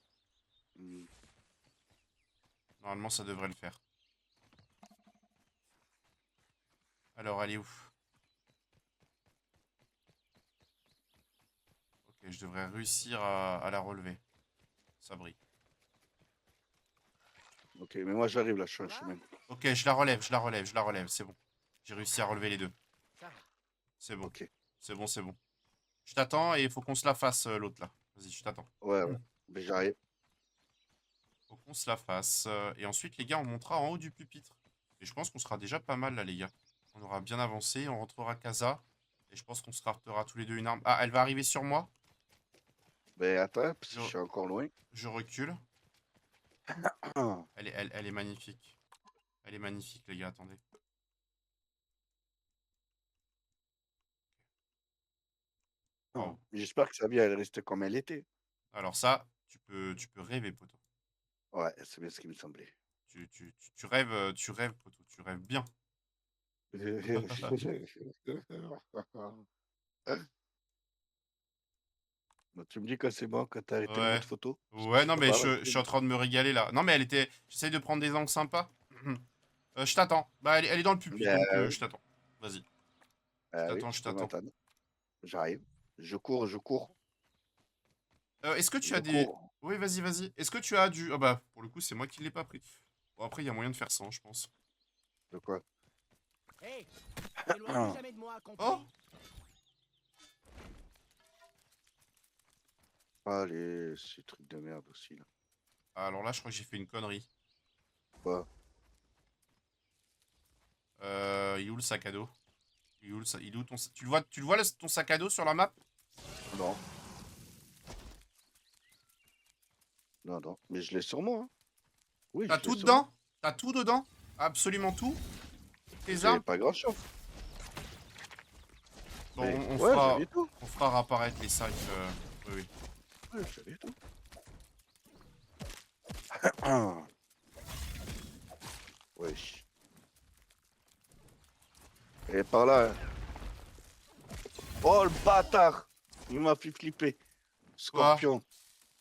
Normalement, ça devrait le faire. Alors, elle est où? Ok, je devrais réussir à la relever. Ça brille. Ok, mais moi j'arrive là, je suis en chemin. Ok, je la relève, c'est bon. J'ai réussi à relever les deux. Ça va. C'est bon, Ok. c'est bon, c'est bon. Je t'attends et il faut qu'on se la fasse l'autre là. Vas-y, je t'attends. Ouais. Mais j'arrive. Faut qu'on se la fasse. Et ensuite, les gars, on montera en haut du pupitre. Et je pense qu'on sera déjà pas mal là, les gars. On aura bien avancé, on rentrera à casa. Et je pense qu'on se raftera tous les deux une arme. Ah, elle va arriver sur moi. Mais attends, parce que je suis encore loin. Je recule. Ah. Elle est magnifique. Elle est magnifique, les gars, attendez. Wow. J'espère que sa vie elle reste comme elle était. Alors ça, tu peux rêver, poteau. Ouais, c'est bien ce qui me semblait. Tu rêves, poteau. Tu rêves bien. Bah, tu me dis quand c'est bon, quand t'as arrêté le Ouais. mode photo. Ouais, non, Faut mais pas je suis en train de me régaler là. Non, mais elle était. J'essaye de prendre des angles sympas. Je t'attends. Bah, elle est dans le pupitre, Ben donc oui, je t'attends. Vas-y. Je ah oui, t'attends, je tu peux t'attends. m'attendre. J'arrive. Je cours, Est-ce que tu je as des. cours. Oui, vas-y, vas-y. Est-ce que tu as du. Ah bah, pour le coup, c'est moi qui l'ai pas pris. Bon, après, il y a moyen de faire sans, je pense. De quoi? Hé, t'éloigne jamais de moi, Oh! compris? Allez, ces trucs de merde aussi, là. Alors là, je crois que j'ai fait une connerie. Quoi? Il est où le sac à dos? Il est où ton. Tu le vois ton sac à dos sur la map? Non, non, non. Mais je l'ai sur moi, hein. Oui, T'as je l'ai tout sur moi. dedans? T'as tout dedans? Absolument tout? Tes J'ai armes? pas grand-chose. Bon, Mais on ouais, fera. j'avais tout. On fera réapparaître les sacs. Oui, oui. Ouais, j'avais tout. Wesh. Et par là, hein. Oh, le bâtard! Il m'a fait flipper. Quoi? Scorpion.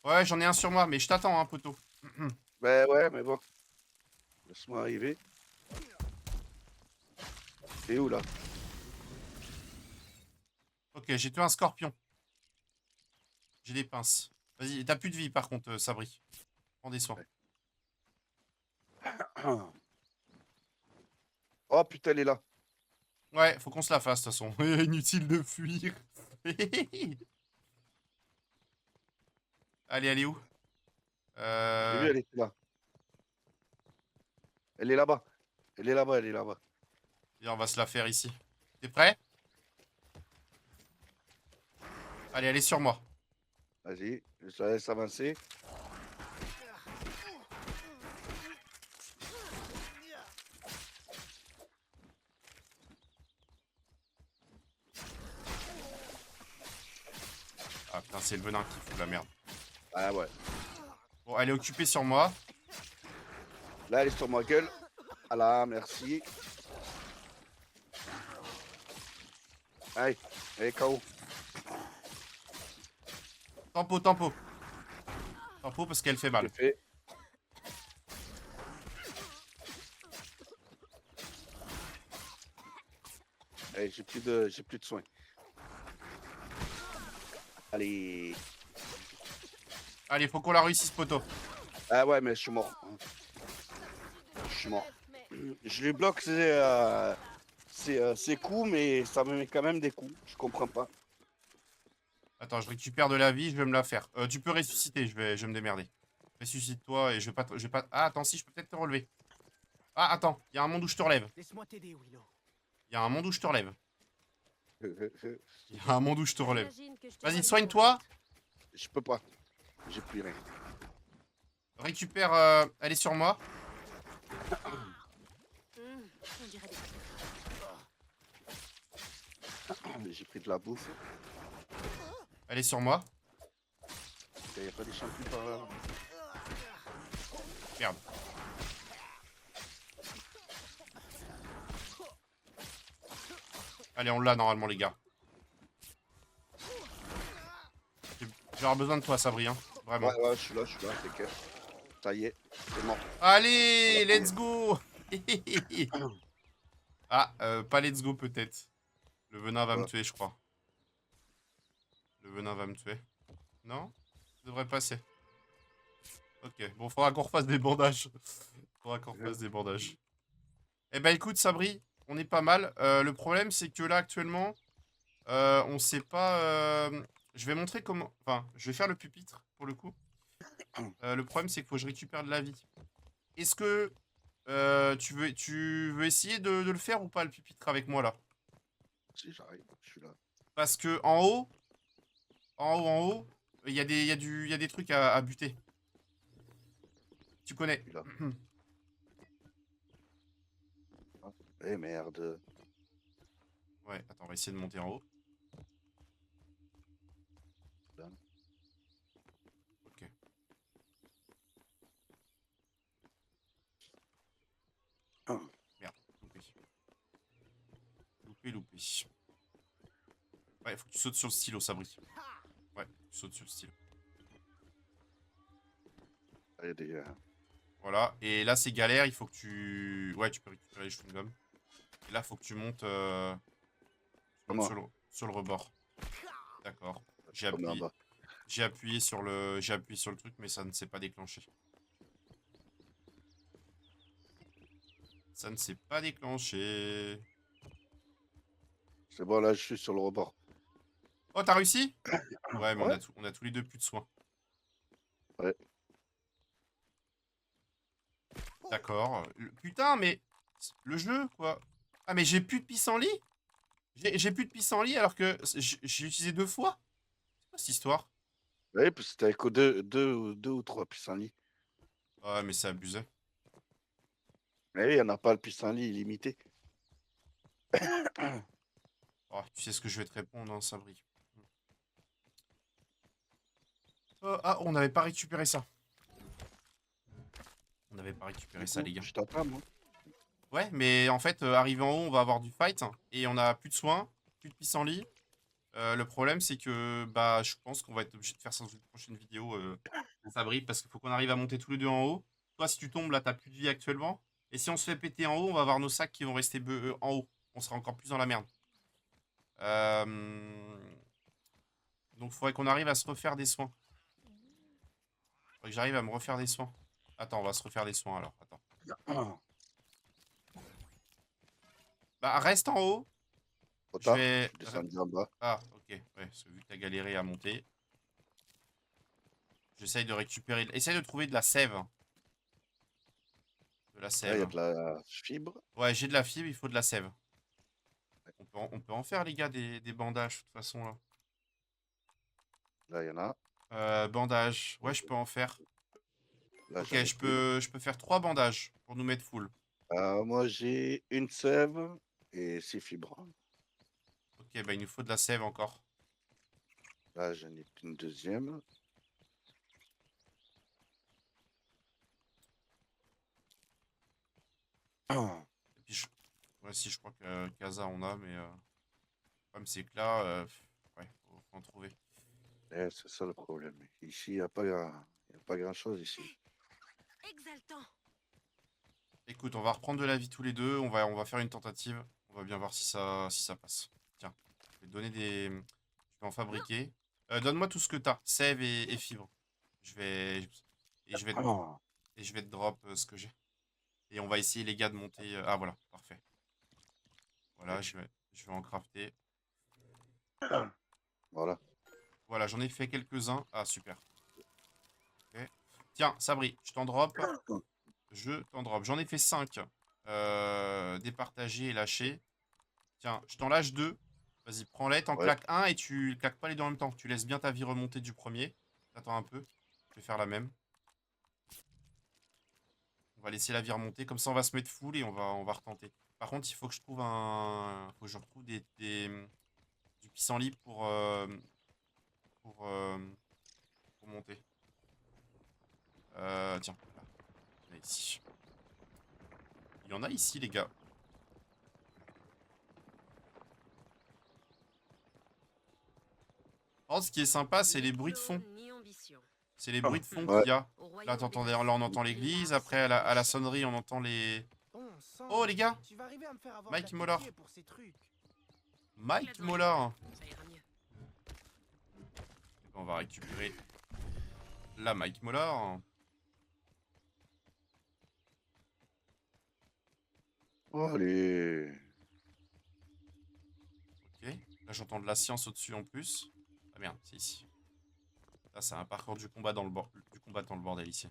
Ouais, j'en ai un sur moi, mais je t'attends, hein, poteau. Ben ouais, mais bon. Laisse-moi arriver. T'es où, là? Ok, j'ai tué un scorpion. J'ai des pinces. Vas-y, t'as plus de vie par contre, Sabri. Prends des soins. Oh, putain, elle est là. Ouais, faut qu'on se la fasse, de toute façon. Inutile de fuir. Allez, elle est où? J'ai vu, elle était là. Elle est là-bas. Elle est là-bas, elle est là-bas. Viens, on va se la faire ici. T'es prêt? Allez, elle est sur moi. Vas-y, je la laisse avancer. Ah putain, c'est le venin qui fout la merde. Ah ouais. Bon, elle est occupée sur moi. Là, elle est sur ma gueule. Ah là, merci. Allez, elle est KO. Tempo, tempo. Tempo parce qu'elle fait J'ai mal. fait. Allez, j'ai plus de soins. Allez. Allez, faut qu'on la réussisse, poteau. Ah ouais, mais je suis mort. Je suis mort. Mais Je lui bloque ses coups, mais ça me met quand même des coups. Je comprends pas. Attends, je récupère de la vie, je vais me la faire. Tu peux ressusciter, je vais me démerder. Ressuscite-toi et je vais pas, je vais pas. Ah, attends, si, je peux peut-être te relever. Ah, attends, il y a un monde où je te relève. Laisse-moi t'aider, Willow. Il y a un monde où je te relève. Il y a un monde où je te relève. j'imagine que je te Vas-y, relis soigne-toi. Je peux pas. J'ai plus rien. Récupère. Elle est sur moi. On dirait des J'ai pris de la bouffe. Elle est sur moi. Il n'y a pas des champignons par là. Merde. Allez, on l'a normalement, les gars. J'ai avoir besoin de toi, Sabri, hein. Vraiment. Ouais, ouais, je suis là, t'inquiète. Ça y est, c'est mort. Allez, let's go. Ah, pas let's go peut-être. Le venin va me Ouais. tuer, je crois. Le venin va me tuer. Non? Ça devrait passer. Ok, bon, faudra qu'on refasse des bandages. Faudra qu'on refasse des bandages. Eh ben écoute, Sabri, on est pas mal. Le problème, c'est que là, actuellement, on sait pas... Je vais montrer comment... Enfin, je vais faire le pupitre, pour le coup. Le problème, c'est qu'il faut que je récupère de la vie. Est-ce que tu veux essayer de le faire ou pas, le pupitre, avec moi, là? Si, j'arrive, je suis là. Parce que en haut, il y a il y a des trucs à buter. Tu connais. Je suis là. Eh merde. Ouais, attends, on va essayer de monter en haut. Là. Ok. Merde, loupé. Loupé. Ouais, faut que tu sautes sur le stylo, Sabri. Ouais, tu sautes sur le style. Il y a des... Voilà. Et là, c'est galère. Il faut que tu... Ouais, tu peux récupérer les chewing-gums. Et là, faut que tu montes, tu montes Comment? sur le rebord. D'accord. J'ai Comme en appuyé. bas. J'ai appuyé sur le truc, mais ça ne s'est pas déclenché. Ça ne s'est pas déclenché. C'est bon, là, je suis sur le rebord. Oh, t'as réussi? Ouais, mais Ouais, on a tous les deux plus de soins. ouais. D'accord. Putain, mais le jeu, quoi. Ah, mais j'ai plus de pissenlit? J'ai plus de pissenlit alors que j'ai utilisé 2 fois? C'est quoi cette histoire? Oui, parce que t'avais que deux ou trois pissenlits. Ouais, mais c'est abusé. Mais oui, il n'y en a pas le pissenlit illimité. Oh, tu sais ce que je vais te répondre, hein, Sabri. Ah, on n'avait pas récupéré ça. On n'avait pas récupéré Du ça, coup, les gars. je t'attends, moi. Ouais, mais en fait, arrivé en haut, on va avoir du fight. Et on a plus de soins, plus de pissenlit. Le problème, c'est que bah, je pense qu'on va être obligé de faire ça dans une prochaine vidéo, Sabri, parce qu'il faut qu'on arrive à monter tous les deux en haut. Toi, si tu tombes, là, t'as plus de vie actuellement. Et si on se fait péter en haut, on va avoir nos sacs qui vont rester en haut. On sera encore plus dans la merde. Donc, il faudrait qu'on arrive à se refaire des soins. Faudrait que j'arrive à me refaire des soins. Attends, on va se refaire des soins alors. Attends. Bah, reste en haut. Trop Je tard, je vais. suis descendu en bas. Ah, ok. Ouais, parce que vu que t'as galéré à monter, j'essaye de récupérer. Essaye de trouver de la sève. De la Là, il y a sève. de la fibre. Ouais, j'ai de la fibre, il faut de la sève. On peut en faire, les gars, des bandages, de toute façon, là. Là, il y en a. Bandages. Ouais, je peux en faire. Là, Ok, j'en ai plus. je peux faire 3 bandages pour nous mettre full. Moi, j'ai une sève et 6 fibres. Ok, bah il nous faut de la sève encore. Là, j'en ai une deuxième. Et puis, ouais, si, je crois que Casa, on a, mais le problème, c'est que là, ouais, faut en trouver. C'est ça le problème. Ici, il n'y a pas grand-chose ici. Exaltant. Écoute, on va reprendre de la vie tous les deux. On va faire une tentative. On va bien voir si ça passe. Tiens, je vais te donner des. Je vais en fabriquer. Donne-moi tout ce que t'as. Sève et fibres. Je vais. Et je vais te, et je vais te drop ce que j'ai. Et on va essayer, les gars, de monter. Ah, voilà, parfait. Voilà, je vais en crafter. Voilà. Voilà, j'en ai fait quelques-uns. Ah, super. Ok. Tiens, Sabri, je t'en drop. Je t'en drop. J'en ai fait 5. Départager et lâcher. Tiens, je t'en lâche 2. Vas-y, prends-les, t'en Ouais. claques un et tu claques pas les deux en même temps. Tu laisses bien ta vie remonter du premier. T'attends un peu. Je vais faire la même. On va laisser la vie remonter. Comme ça, on va se mettre full et on va retenter. Par contre, il faut que je trouve un. Faut que je retrouve du pissenlit pour, euh, pour monter. Tiens, là. Là, ici. Il y en a ici, les gars. Oh, ce qui est sympa, c'est les Ni bruits de fond. clone, ni ambition. C'est les bruits de fond Ouais. qu'il y a. Au Là, royaume des là, on entend l'église. Après, à la sonnerie, on entend les. Bon sang, Oh, les gars! tu vas arriver à me faire avoir Mike de la Moller. pitié pour ces trucs. Mike Moller. Ça ira mieux. On va récupérer la Mike Moller. Oh, allez. Ok. Là, j'entends de la science au-dessus en plus. Ah merde, c'est ici. Là, c'est un parcours du combat du combattant, le bordel ici.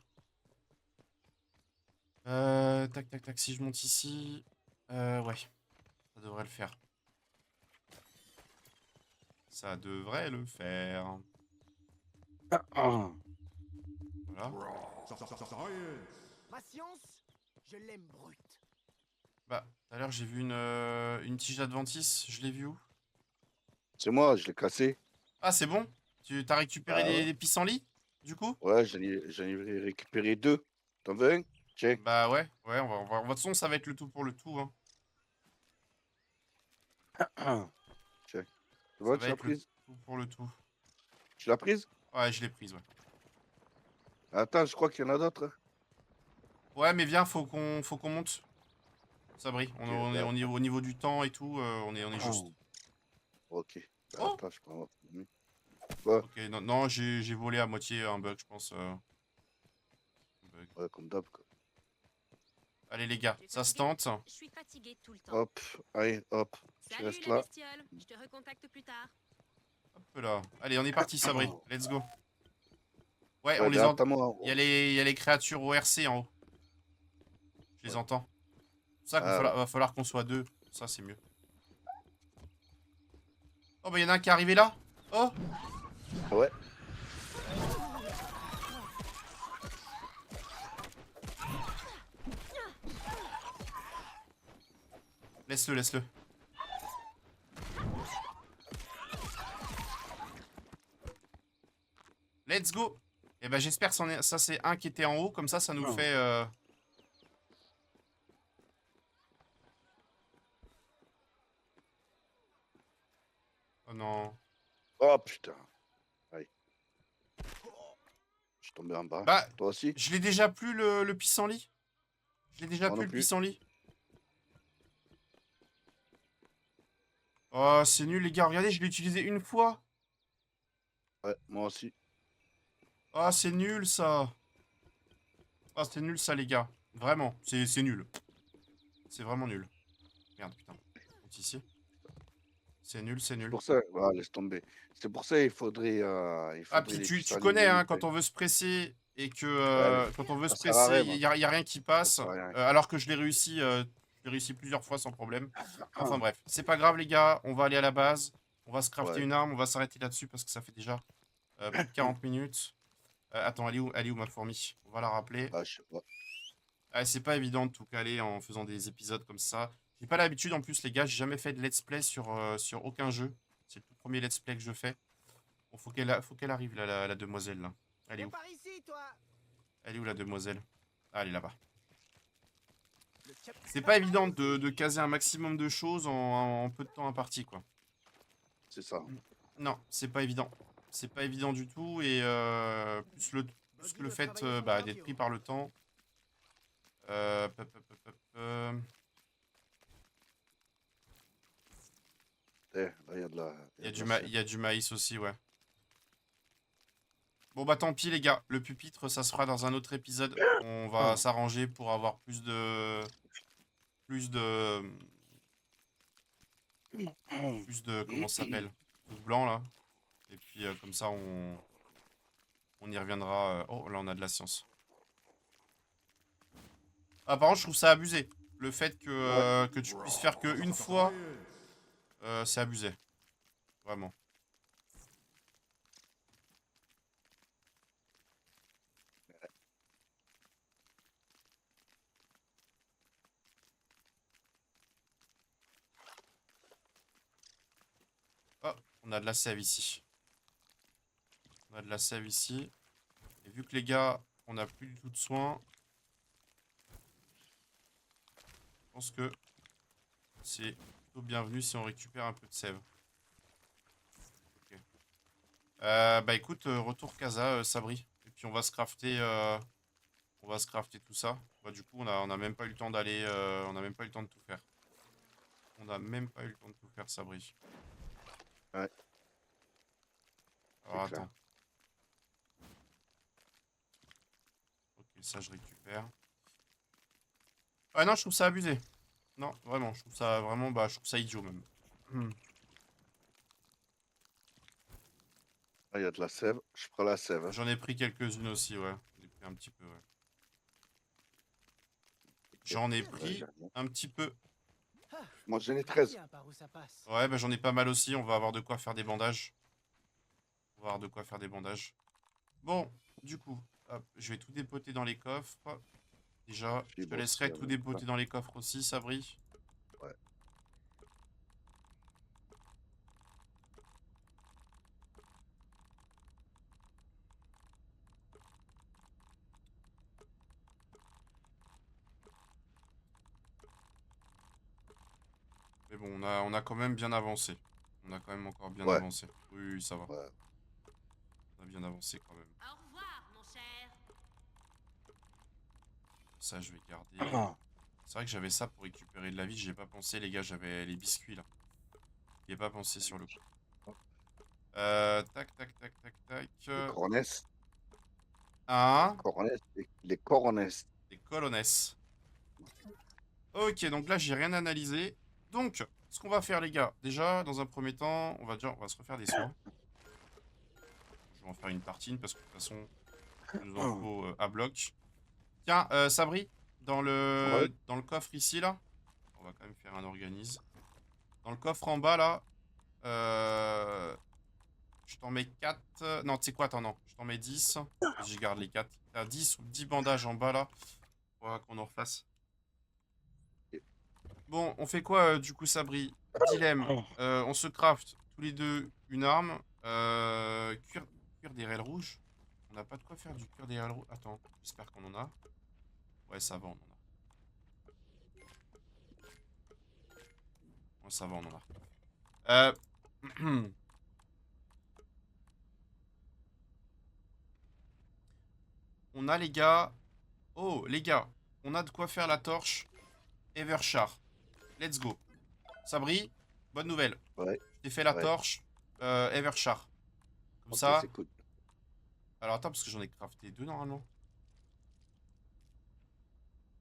Tac, tac, tac. Si je monte ici. Ouais. Ça devrait le faire. Ça devrait le faire. Voilà. Ma science, je l'aime brute. Bah, tout à l'heure, j'ai vu une tige d'Adventis. Je l'ai vu où? C'est moi, je l'ai cassé. Ah, c'est bon? Tu t'as récupéré Ah ouais. les pissenlits, du coup? Ouais, j'en ai récupéré 2. T'en veux un? Tiens. Bah ouais, ouais, de toute façon, ça va être le tout pour le tout, hein. Tiens. Tu Ça vois, va tu l'as être le prise? tout pour le tout. Tu l'as prise? Ouais, je l'ai prise, ouais. Attends, je crois qu'il y en a d'autres, hein. Ouais, mais viens, faut qu'on monte. Sabri, Ok, on est au niveau du temps et tout, on est juste. Ok. Bah, Oh! attends, je prends. Ouais, Ok, non, non, j'ai volé à moitié un bug, je pense. Un bug. ouais, comme d'hab, quoi. Allez, les gars, Tu es ça se fatigué? tente. Je suis fatiguée tout le temps. Hop, allez, hop. Tu Salut restes les là. bestioles, je te recontacte plus tard. Hop là. Allez, on est parti, Sabri. Let's go. Ouais, on Ouais, les derrière entend. moi. Il y a les créatures ORC en haut. Je les Ouais. entends. C'est ça qu'il Ah ouais. va falloir qu'on soit deux. Ça, c'est mieux. Oh, bah, il y en a un qui est arrivé là. Oh! Ouais. Laisse-le, laisse-le. Let's go. Et ben, j'espère que ça, c'est un qui était en haut. Comme ça nous fait... Oh non. Oh putain. Allez. Je suis tombé en bas. Bah, Toi aussi? je l'ai déjà plus le pissenlit. Je l'ai déjà Moi plus non le plus. pissenlit. Oh, c'est nul, les gars. Regardez, je l'ai utilisé une fois. Ouais, moi aussi. Ah, c'est nul, ça. Ah, c'est nul, ça, les gars. Vraiment, c'est nul. C'est vraiment nul. Merde, putain. Monte ici. C'est nul, c'est C'est nul. pour ça. Ah, laisse tomber. C'est pour ça il faudrait, Ah, puis les tu pissenlits connais, hein, limités. quand on veut se presser et que Ouais, mais quand on veut ça se sert à presser, rien, il moi. y a rien qui Ça passe. sert à rien. Alors que je l'ai réussi plusieurs fois sans problème. Enfin bref, c'est pas grave, les gars. On va aller à la base. On va se crafter Ouais. une arme. On va s'arrêter là-dessus parce que ça fait déjà plus de 40 minutes. Attends, elle est où ma fourmi? On va la rappeler. Ah, je sais pas. Ah, c'est pas évident de tout caler en faisant des épisodes comme ça. J'ai pas l'habitude en plus, les gars. J'ai jamais fait de let's play sur aucun jeu. C'est le tout premier let's play que je fais. Bon, faut qu'elle arrive, là, la demoiselle, là. Elle est Viens où? par ici, toi. Elle est où, la demoiselle? Ah, elle est là-bas. Le chap- C'est pas évident de caser un maximum de choses en peu de temps imparti, quoi. C'est ça. Non, c'est pas évident. C'est pas évident du tout, et plus que le fait d'être pris par le temps. Pop, pop, pop, pop, Eh, là, il y a de la. Il y a de la sève. il y a du maïs aussi, ouais. Bon, bah tant pis, les gars. Le pupitre, ça se fera dans un autre épisode. On va s'arranger pour avoir plus de... Plus de... Plus de... Comment ça s'appelle? Tout blanc, là. Et puis, comme ça, on y reviendra. Oh, là, on a de la science. Ah, par contre, je trouve ça abusé. Le fait que tu puisses faire qu'une fois, c'est abusé. Vraiment. Oh, on a de la sève ici. On a de la sève ici. Et vu que les gars, on n'a plus du tout de soins, je pense que c'est plutôt bienvenu si on récupère un peu de sève. Ok. Bah écoute, retour casa, Sabri. Et puis on va se crafter tout ça. Bah du coup, on a même pas eu le temps d'aller, on a même pas eu le temps de tout faire. On a même pas eu le temps de tout faire, Sabri. Ouais. Alors C'est clair. attends. Ok, ça je récupère. Ah non, je trouve ça abusé. Non, vraiment, je trouve ça vraiment, bah, je trouve ça idiot même. Là, il y a de la sève. Je prends la sève, hein. J'en ai pris quelques-unes aussi, ouais. J'en ai pris un petit peu, ouais. J'en ai Ouais, pris j'ai rien. un petit peu. Ah, Moi, j'en ai pas 13. bien par où ça passe. Ouais, bah j'en ai pas mal aussi. On va avoir de quoi faire des bandages. On va avoir de quoi faire des bandages. Bon, du coup, hop, je vais tout dépoter dans les coffres. Déjà, Puis je te bon, laisserai c'est en tout même dépoter temps. dans les coffres aussi, Sabri. Ouais. Mais bon, on a quand même bien avancé. On a quand même encore bien Ouais. avancé. Oui, oui, ça va. Ouais. a bien avancé quand même. Au revoir, mon cher. Ça, je vais garder. Ah, C'est vrai que j'avais ça pour récupérer de la vie. J'y ai pas pensé, les gars. J'avais les biscuits là. J'y ai pas pensé sur le coup. Tac, tac, tac, tac, tac. les coronesses. Un. Les coronesses. Des colonnes. Ok, donc là, j'ai rien analysé. Donc, ce qu'on va faire, les gars. Déjà, dans un premier temps, on va se refaire des soins. Je vais en faire une tartine parce que de toute façon, il nous en faut à bloc. Tiens, Sabri, dans Ouais. le coffre ici, là, on va quand même faire un organise. Dans le coffre en bas, là, je t'en mets 4. Non, tu sais quoi, attends, non. Je t'en mets 10. J'y garde les 4. T'as 10 ou 10 bandages en bas, là. Faudra qu'on en refasse. Bon, on fait quoi, du coup, Sabri? Dilemme. On se craft tous les deux une arme. Cuir des raies rouges. On n'a pas de quoi faire du cuir des raies rouges. Attends, j'espère qu'on en a. Ouais, ça va, on en a. Ouais, ça va, on en a. On a, les gars... Oh, les gars, on a de quoi faire la torche Everchar. Let's go. Sabri, bonne nouvelle. Ouais. J'ai fait la Ouais. torche Everchar. Comme Ok, ça... c'est cool. Alors attends, parce que j'en ai crafté 2 normalement.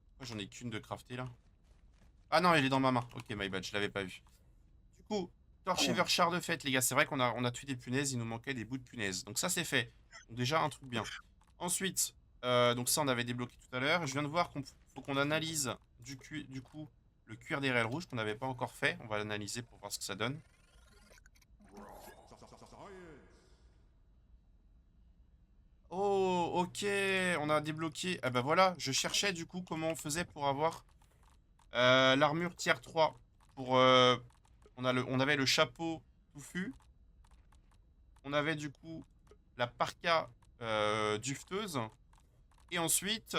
Pourquoi j'en ai qu'une de crafter là? Ah non, elle est dans ma main. Ok, my bad, je l'avais pas vu. Du coup, torche Everchar de fête, les gars. C'est vrai qu'on a tué des punaises, il nous manquait des bouts de punaises. Donc ça, c'est fait. Donc déjà, un truc bien. Ensuite, donc ça, on avait débloqué tout à l'heure. Je viens de voir qu'il faut qu'on analyse du coup le cuir des raies rouges qu'on n'avait pas encore fait. On va l'analyser pour voir ce que ça donne. Oh, ok, on a débloqué. Ah bah voilà, je cherchais du coup comment on faisait pour avoir l'armure tier 3. Pour, on avait le chapeau touffu. On avait du coup la parka dufteuse. Et ensuite,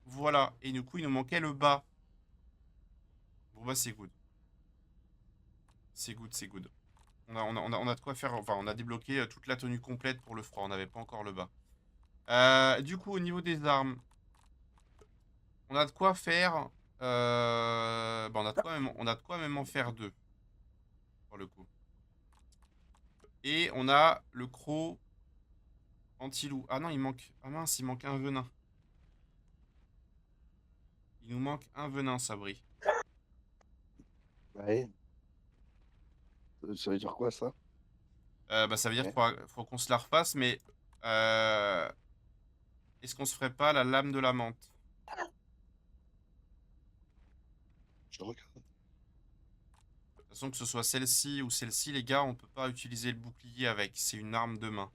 voilà. Et du coup, il nous manquait le bas. Bon bah c'est good. C'est good, c'est good. On a de quoi faire. Enfin, on a débloqué toute la tenue complète pour le froid. On n'avait pas encore le bas. Du coup, au niveau des armes, on a de quoi faire. Bah, on a de quoi même en faire 2. Pour le coup. Et on a le croc anti-loup. Ah non, il manque. Ah mince, il manque un venin. Il nous manque un venin, Sabri. Ouais. Ça veut dire quoi, ça? Bah, ça veut dire Ouais. faut qu'on se la refasse, mais est-ce qu'on se ferait pas la lame de la menthe? Je regarde. De toute façon, que ce soit celle-ci ou celle-ci, les gars, on peut pas utiliser le bouclier avec. C'est une arme de main.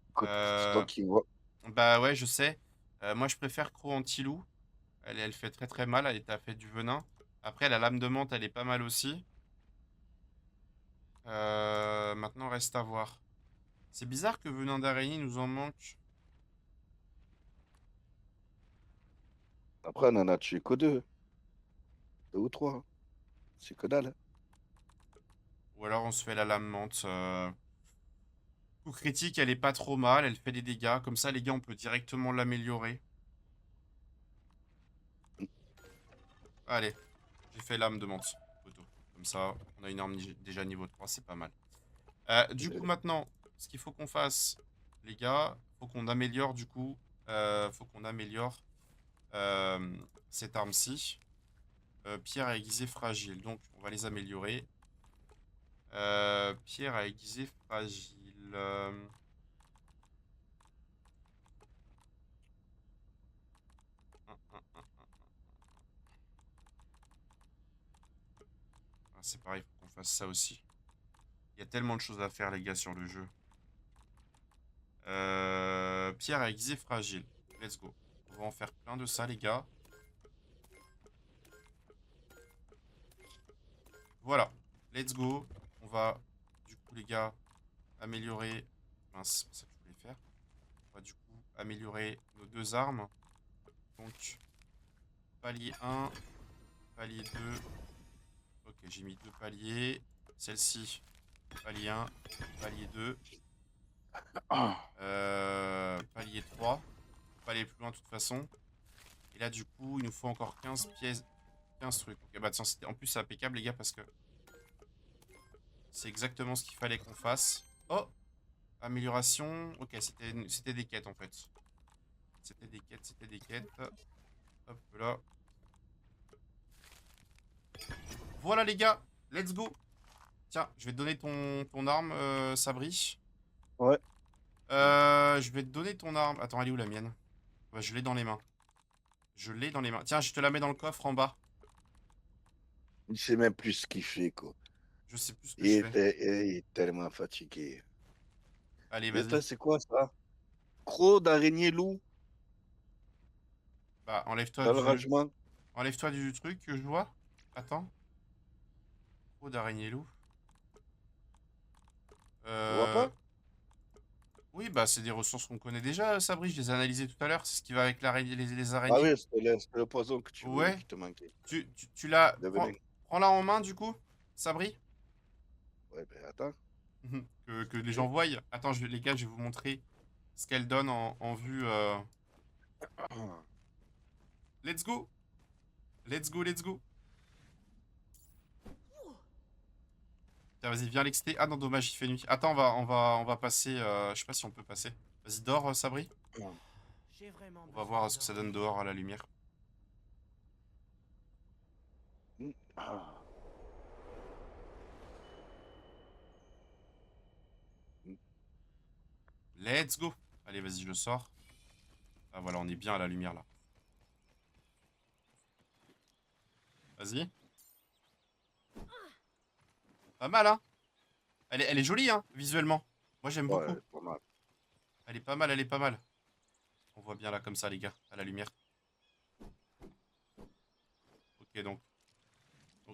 Écoute, c'est toi Euh, qui vois. Bah ouais, je sais. Moi, je préfère croc anti-loup. Elle fait très très mal. Elle t'a fait du venin. Après, la lame de menthe, elle est pas mal aussi. Maintenant, reste à voir. C'est bizarre que venin d'araignée nous en manque. Après, on en a tué que deux. Deux ou trois. C'est que dalle. Ou alors, on se fait la lame menthe. Coup critique, elle est pas trop mal. Elle fait des dégâts. Comme ça, les gars, on peut directement l'améliorer. Allez, j'ai fait lame de menthe. Poteau. Comme ça, on a une arme déjà niveau 3, c'est pas mal. Du coup, maintenant, ce qu'il faut qu'on fasse, les gars, faut qu'on améliore, du coup, faut qu'on améliore cette arme-ci. Pierre à aiguiser fragile. Donc, on va les améliorer. Pierre à aiguiser fragile. Ah, c'est pareil, faut qu'on fasse ça aussi. Il y a tellement de choses à faire, les gars, sur le jeu. Pierre à aiguiser fragile. Let's go. On va en faire plein de ça, les gars. Voilà. Let's go. On va, du coup, les gars, améliorer... Mince, c'est pas ça que je voulais faire. On va, du coup, améliorer nos 2 armes. Donc, palier 1, palier 2. Ok. j'ai mis 2 paliers. Celle-ci, palier 1, palier 2, palier 3. Pas aller plus loin de toute façon. Et là, du coup, il nous faut encore 15 pièces. 15 trucs. Ok, bah tiens, en plus, c'est impeccable, les gars, parce que c'est exactement ce qu'il fallait qu'on fasse. Oh! Amélioration. Ok, c'était des quêtes, en fait. C'était des quêtes, c'était des quêtes. Hop là. Voilà, les gars. Let's go. Tiens, je vais te donner ton arme, Sabri. Ouais. Je vais te donner ton arme. Attends, elle est où la mienne? Bah, je l'ai dans les mains. Je l'ai dans les mains. Tiens, je te la mets dans le coffre en bas. Il sait même plus ce qu'il fait, quoi. Je sais plus ce que Il je est, fais. il est tellement fatigué. Allez, Et vas-y. toi, c'est quoi ça? Croc d'araignée loup Bah, dans le rangement. enlève-toi du truc que je vois. Attends. Peau d'araignée loup. Tu vois Euh... pas? Oui, bah, c'est des ressources qu'on connaît déjà, Sabri. Je les ai analysées tout à l'heure. C'est ce qui va avec les Ah araignées. oui, c'était le poison que tu voulais, Ouais. qui te manquait. Tu l'as. Le venin. Prends-la en main, du coup, Sabri. Ouais, ben attends. Que les gens Ok. voient. Attends, les gars, je vais vous montrer ce qu'elle donne en vue. Let's go! Let's go, let's go! Tiens, vas-y, viens l'exciter. Ah non, dommage, il fait nuit. Attends, on va passer. Je sais pas si on peut passer. Vas-y, dors, Sabri. J'ai vraiment On va besoin voir de ce que ça dormir. donne dehors à la lumière. Ah. Let's go! Allez, vas-y, je le sors. Ah voilà, on est bien à la lumière là. Vas-y. Pas mal, hein? Elle est jolie, hein, visuellement. Moi, j'aime beaucoup. Ouais, pas mal. Elle est pas mal, elle est pas mal. On voit bien là, comme ça, les gars, à la lumière. Ok, donc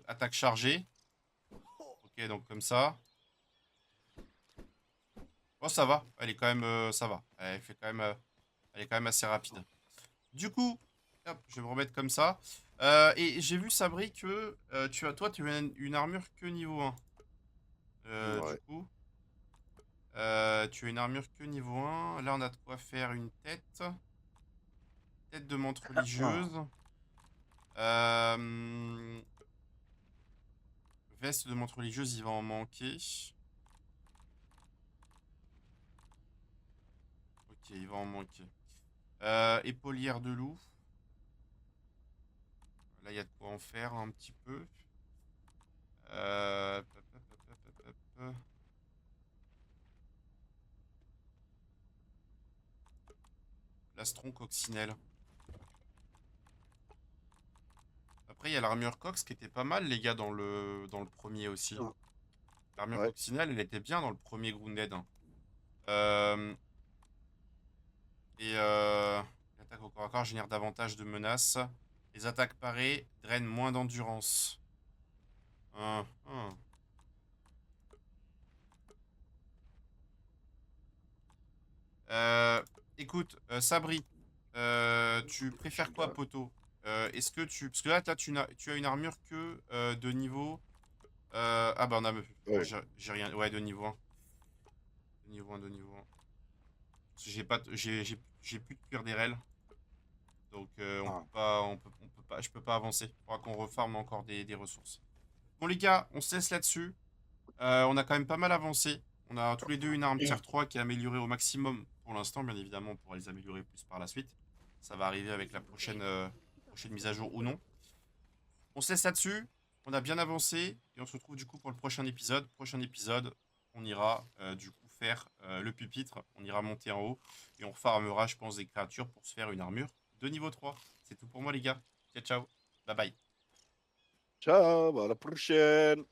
attaque chargée. Ok, donc comme ça. Oh, ça va. Elle est quand même. Ça va. Elle fait quand même. Elle est quand même assez rapide. Du coup, hop, je vais me remettre comme ça. Et j'ai vu, Sabri, que toi, tu as une armure que niveau 1. Du Ouais. coup, tu as une armure que niveau 1. Là, on a de quoi faire une tête. Tête de menthe Ah. religieuse. Euh, Veste de menthe religieuse, il va en manquer. Ok, il va en manquer. Épaulière de loup. Là, il y a de quoi en faire un petit peu. Pop, pop, pop, pop, pop, pop. L'astron coccinelle. Après, il y a l'armure cox qui était pas mal, les gars, dans le premier aussi. L'armure Ouais. coccinelle, elle était bien dans le premier Grounded, hein. Euh, L'attaque au corps à corps génère davantage de menaces. Les attaques parées drainent moins d'endurance. Hum, hum. Euh, Écoute, Sabri, tu Je suis préfères quoi, là. poteau? Est-ce que tu... Parce que là, tu as une armure que de niveau... Ah bah on a... Moi, Ouais. j'ai rien... Ouais, de niveau 1. De niveau 1, de niveau 1. Parce que j'ai pas... J'ai plus de cuir d'RL. Donc on Ah. peut pas... On peut pas... Je peux pas avancer. Il faudra qu'on refarme encore des ressources. Bon les gars, on se laisse là-dessus. On a quand même pas mal avancé. On a tous les deux une arme tier 3 qui est améliorée au maximum pour l'instant. Bien évidemment, on pourra les améliorer plus par la suite. Ça va arriver avec la prochaine mise à jour ou non. On se laisse là-dessus. On a bien avancé. Et on se retrouve du coup pour le prochain épisode. Prochain épisode, on ira du coup faire le pupitre. On ira monter en haut. Et on farmera, je pense, des créatures pour se faire une armure de niveau 3. C'est tout pour moi les gars. Ciao, ciao. Bye bye. Ciao, à la prochaine.